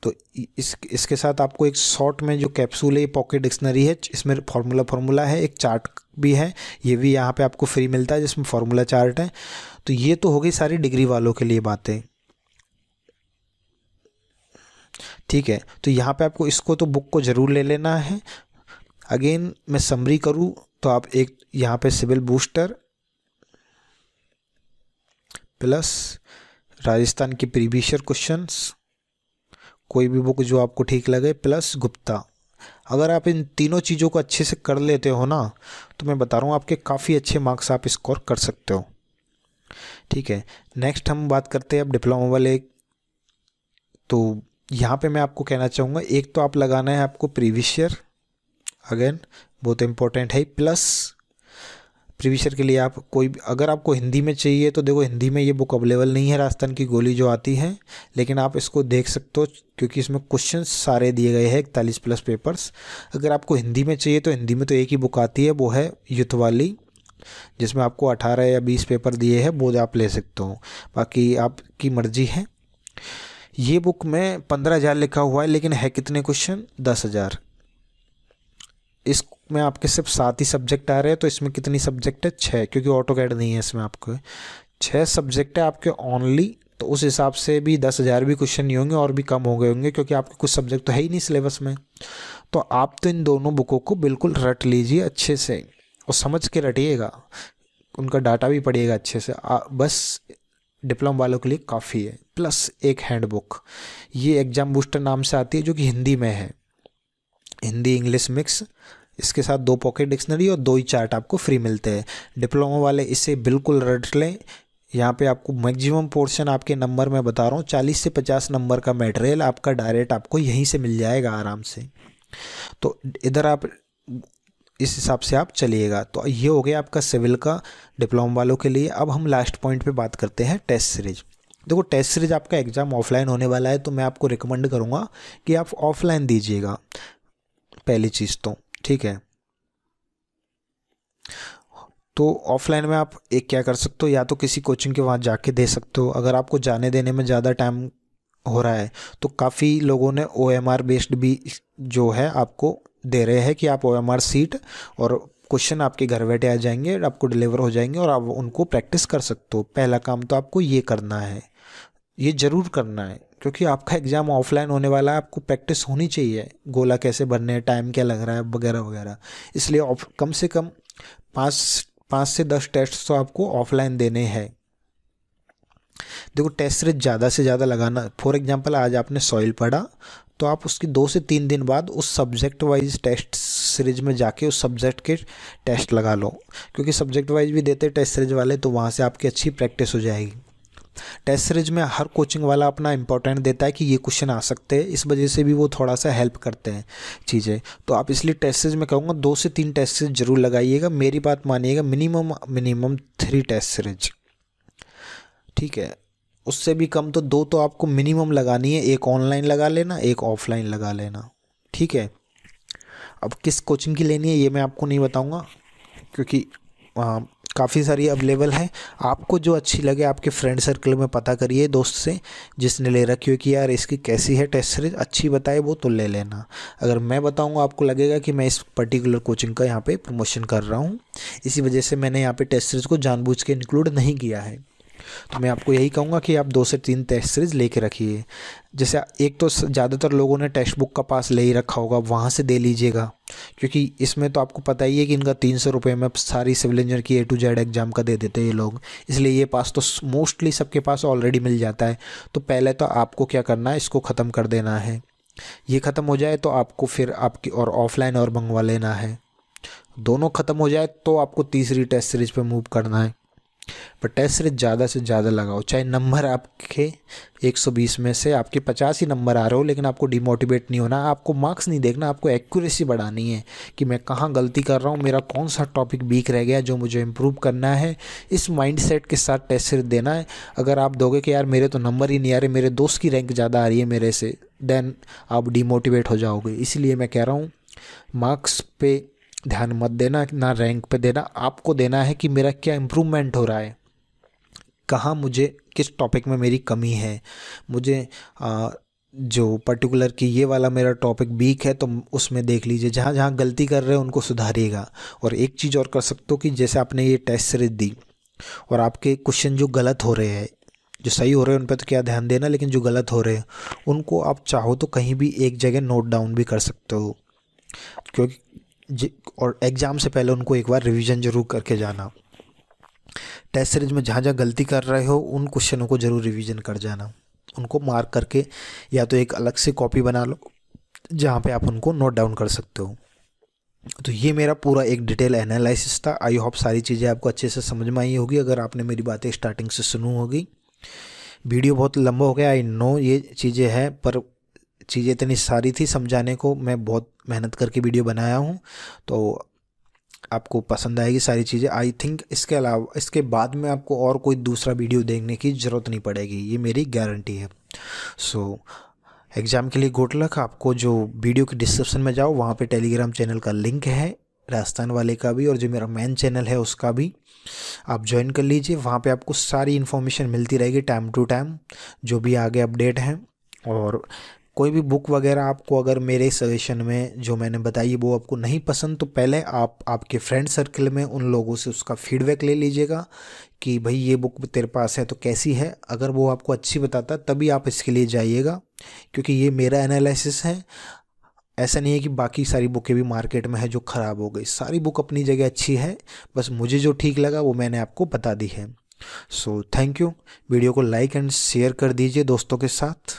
तो इसके साथ आपको एक शॉर्ट में जो कैप्सूल है, पॉकेट डिक्शनरी है, इसमें फार्मूला है, एक चार्ट भी है, ये भी यहाँ पे आपको फ्री मिलता है जिसमें फार्मूला चार्ट है। तो ये तो हो गई सारी डिग्री वालों के लिए बातें, ठीक है। तो यहाँ पे आपको इसको तो बुक को ज़रूर ले लेना है। अगेन मैं समरी करूँ तो आप एक यहाँ पे सिविल बूस्टर प्लस राजस्थान की प्रीवियस ईयर क्वेश्चंस, कोई भी बुक जो आपको ठीक लगे, प्लस गुप्ता। अगर आप इन तीनों चीज़ों को अच्छे से कर लेते हो ना, तो मैं बता रहा हूँ आपके काफ़ी अच्छे मार्क्स आप स्कोर कर सकते हो, ठीक है। नेक्स्ट हम बात करते हैं अब डिप्लोमा वाले। तो यहाँ पे मैं आपको कहना चाहूँगा, एक तो आप लगाना है आपको प्रीवियस ईयर, अगेन बहुत इंपॉर्टेंट है। प्लस प्रीवियस ईयर के लिए आप कोई, अगर आपको हिंदी में चाहिए तो देखो हिंदी में ये बुक अवेलेबल नहीं है, राजस्थान की गोली जो आती है, लेकिन आप इसको देख सकते हो क्योंकि इसमें क्वेश्चन सारे दिए गए हैं, 41 प्लस पेपर्स। अगर आपको हिंदी में चाहिए तो हिंदी में तो एक ही बुक आती है, वो है युथ वाली, जिसमें आपको 18 या 20 पेपर दिए हैं, वो आप ले सकते हो, बाकी आपकी मर्जी है। ये बुक में 15,000 लिखा हुआ है, लेकिन है कितने क्वेश्चन, 10,000। इसमें आपके सिर्फ 7 ही सब्जेक्ट आ रहे हैं, तो इसमें कितनी सब्जेक्ट है, 6, क्योंकि ऑटो कैड नहीं है इसमें। आपको 6 सब्जेक्ट है आपके ओनली, तो उस हिसाब से भी 10,000 भी क्वेश्चन नहीं होंगे, और भी कम हो गए होंगे, क्योंकि आपके कुछ सब्जेक्ट तो है ही नहीं सिलेबस में। तो आप तो इन दोनों बुकों को बिल्कुल रट लीजिए अच्छे से, और समझ के रटिएगा, उनका डाटा भी पढ़िएगा अच्छे से। बस डिप्लोमा वालों के लिए काफ़ी है। प्लस एक हैंडबुक, ये एग्ज़ाम बूस्टर नाम से आती है, जो कि हिंदी में है, हिंदी इंग्लिश मिक्स। इसके साथ 2 पॉकेट डिक्शनरी और 2 ही चार्ट आपको फ्री मिलते हैं। डिप्लोमा वाले इसे बिल्कुल रट लें। यहाँ पे आपको मैक्सिमम पोर्शन आपके नंबर में बता रहा हूँ, 40 से 50 नंबर का मटेरियल आपका डायरेक्ट आपको यहीं से मिल जाएगा आराम से। तो इधर आप इस हिसाब से आप चलिएगा। तो ये हो गया आपका सिविल का डिप्लोमा वालों के लिए। अब हम लास्ट पॉइंट पे बात करते हैं टेस्ट सीरीज। देखो टेस्ट सीरीज आपका एग्ज़ाम ऑफलाइन होने वाला है, तो मैं आपको रिकमेंड करूँगा कि आप ऑफलाइन दीजिएगा पहली चीज़ तो, ठीक है। तो ऑफलाइन में आप एक क्या कर सकते हो, या तो किसी कोचिंग के वहाँ जाके दे सकते हो। अगर आपको जाने देने में ज़्यादा टाइम हो रहा है तो काफ़ी लोगों ने OMR बेस्ड भी जो है आपको दे रहे हैं, कि आप OMR सीट और क्वेश्चन आपके घर बैठे आ जाएंगे, आपको डिलीवर हो जाएंगे और आप उनको प्रैक्टिस कर सकते हो। पहला काम तो आपको ये करना है, ये ज़रूर करना है, क्योंकि आपका एग्ज़ाम ऑफलाइन होने वाला है, आपको प्रैक्टिस होनी चाहिए, गोला कैसे बनने हैं, टाइम क्या लग रहा है, वगैरह वगैरह। इसलिए कम से कम 5 से 10 टेस्ट तो आपको ऑफलाइन देने हैं। देखो टेस्ट सीरीज ज़्यादा से ज़्यादा लगाना। फॉर एग्जांपल आज आपने सॉइल पढ़ा, तो आप उसकी 2 से 3 दिन बाद उस सब्जेक्ट वाइज टेस्ट सीरीज में जाके उस सब्जेक्ट के टेस्ट लगा लो, क्योंकि सब्जेक्ट वाइज भी देते टेस्ट सीरीज वाले, तो वहाँ से आपकी अच्छी प्रैक्टिस हो जाएगी। टेस्ट सीरीज में हर कोचिंग वाला अपना इंपॉर्टेंट देता है कि ये क्वेश्चन आ सकते हैं, इस वजह से भी वो थोड़ा सा हेल्प करते हैं चीज़ें। तो आप इसलिए टेस्ट सीरीज में कहूँगा 2 से 3 टेस्ट सीरीज जरूर लगाइएगा, मेरी बात मानिएगा, मिनिमम 3 टेस्ट सीरीज, ठीक है। उससे भी कम तो 2 तो आपको मिनिमम लगानी है, एक ऑनलाइन लगा लेना, एक ऑफलाइन लगा लेना, ठीक है। अब किस कोचिंग की लेनी है ये मैं आपको नहीं बताऊंगा, क्योंकि काफ़ी सारी अवेलेबल है। आपको जो अच्छी लगे आपके फ्रेंड सर्कल में पता करिए, दोस्त से जिसने ले रखी हो कि यार इसकी कैसी है टेस्ट सीरीज, अच्छी बताए वो तो ले लेना। अगर मैं बताऊंगा आपको लगेगा कि मैं इस पर्टिकुलर कोचिंग का यहाँ पे प्रमोशन कर रहा हूँ, इसी वजह से मैंने यहाँ पे टेस्ट सीरीज को जानबूझ के इंक्लूड नहीं किया है। तो मैं आपको यही कहूँगा कि आप 2 से 3 टेस्ट सीरीज लेके रखिए। जैसे एक तो ज़्यादातर लोगों ने टेक्स्ट बुक का पास ले ही रखा होगा, वहाँ से दे लीजिएगा, क्योंकि इसमें तो आपको पता ही है कि इनका 300 रुपये में सारी सिविल इंजीनियर की A to Z एग्जाम का दे देते हैं ये लोग, इसलिए ये पास तो मोस्टली सबके पास ऑलरेडी मिल जाता है। तो पहले तो आपको क्या करना है, इसको ख़त्म कर देना है। ये ख़त्म हो जाए तो आपको फिर आपकी और ऑफलाइन और मंगवा लेना है। दोनों ख़त्म हो जाए तो आपको तीसरी टेस्ट सीरीज पे मूव करना है। पर टेस्ट सीरीज ज़्यादा से ज़्यादा लगाओ, चाहे नंबर आपके 120 में से आपके 50 ही नंबर आ रहे हो, लेकिन आपको डिमोटिवेट नहीं होना। आपको मार्क्स नहीं देखना, आपको एक्यूरेसी बढ़ानी है कि मैं कहाँ गलती कर रहा हूँ, मेरा कौन सा टॉपिक वीक रह गया जो मुझे इम्प्रूव करना है। इस माइंडसेट के साथ टेस्ट सीरीज देना है। अगर आप दोगे कि यार मेरे तो नंबर ही नहीं आ रहे, मेरे दोस्त की रैंक ज़्यादा आ रही है मेरे से, देन आप डिमोटिवेट हो जाओगे। इसलिए मैं कह रहा हूँ मार्क्स पे ध्यान मत देना, ना रैंक पे देना। आपको देना है कि मेरा क्या इम्प्रूवमेंट हो रहा है, कहाँ मुझे किस टॉपिक में मेरी कमी है। मुझे जो पर्टिकुलर कि ये वाला मेरा टॉपिक वीक है तो उसमें देख लीजिए, जहाँ जहाँ गलती कर रहे हो उनको सुधारिएगा। और एक चीज़ और कर सकते हो कि जैसे आपने ये टेस्ट सीरीज दी और आपके क्वेश्चन जो गलत हो रहे हैं, जो सही हो रहे हैं उन पर तो क्या ध्यान देना, लेकिन जो गलत हो रहे हैं उनको आप चाहो तो कहीं भी एक जगह नोट डाउन भी कर सकते हो, क्योंकि और एग्ज़ाम से पहले उनको एक बार रिवीजन जरूर करके जाना। टेस्ट सीरीज में जहाँ जहाँ गलती कर रहे हो उन क्वेश्चनों को जरूर रिवीजन कर जाना, उनको मार्क करके या तो एक अलग से कॉपी बना लो जहाँ पे आप उनको नोट डाउन कर सकते हो। तो ये मेरा पूरा एक डिटेल एनालिसिस था। आई होप सारी चीज़ें आपको अच्छे से समझ में आई होगी अगर आपने मेरी बातें स्टार्टिंग से सुनी होगी। वीडियो बहुत लंबा हो गया, आई नो ये चीज़ें हैं, पर चीज़ें इतनी सारी थी समझाने को, मैं बहुत मेहनत करके वीडियो बनाया हूँ, तो आपको पसंद आएगी सारी चीज़ें। आई थिंक इसके अलावा इसके बाद में आपको और कोई दूसरा वीडियो देखने की ज़रूरत नहीं पड़ेगी, ये मेरी गारंटी है। सो एग्ज़ाम के लिए गुड लक। आपको जो वीडियो के डिस्क्रिप्शन में जाओ, वहाँ पे टेलीग्राम चैनल का लिंक है, राजस्थान वाले का भी, और जो मेरा मेन चैनल है उसका भी आप ज्वाइन कर लीजिए। वहाँ पे आपको सारी इन्फॉर्मेशन मिलती रहेगी टाइम टू टाइम, जो भी आगे अपडेट हैं। और कोई भी बुक वगैरह आपको अगर मेरे सजेशन में जो मैंने बताई वो आपको नहीं पसंद, तो पहले आप आपके फ्रेंड सर्कल में उन लोगों से उसका फीडबैक ले लीजिएगा कि भाई ये बुक तेरे पास है तो कैसी है। अगर वो आपको अच्छी बताता तभी आप इसके लिए जाइएगा, क्योंकि ये मेरा एनालिसिस है। ऐसा नहीं है कि बाकी सारी बुकें भी मार्केट में है जो ख़राब हो गई, सारी बुक अपनी जगह अच्छी है, बस मुझे जो ठीक लगा वो मैंने आपको बता दी है। So thank you. वीडियो को लाइक एंड शेयर कर दीजिए दोस्तों के साथ।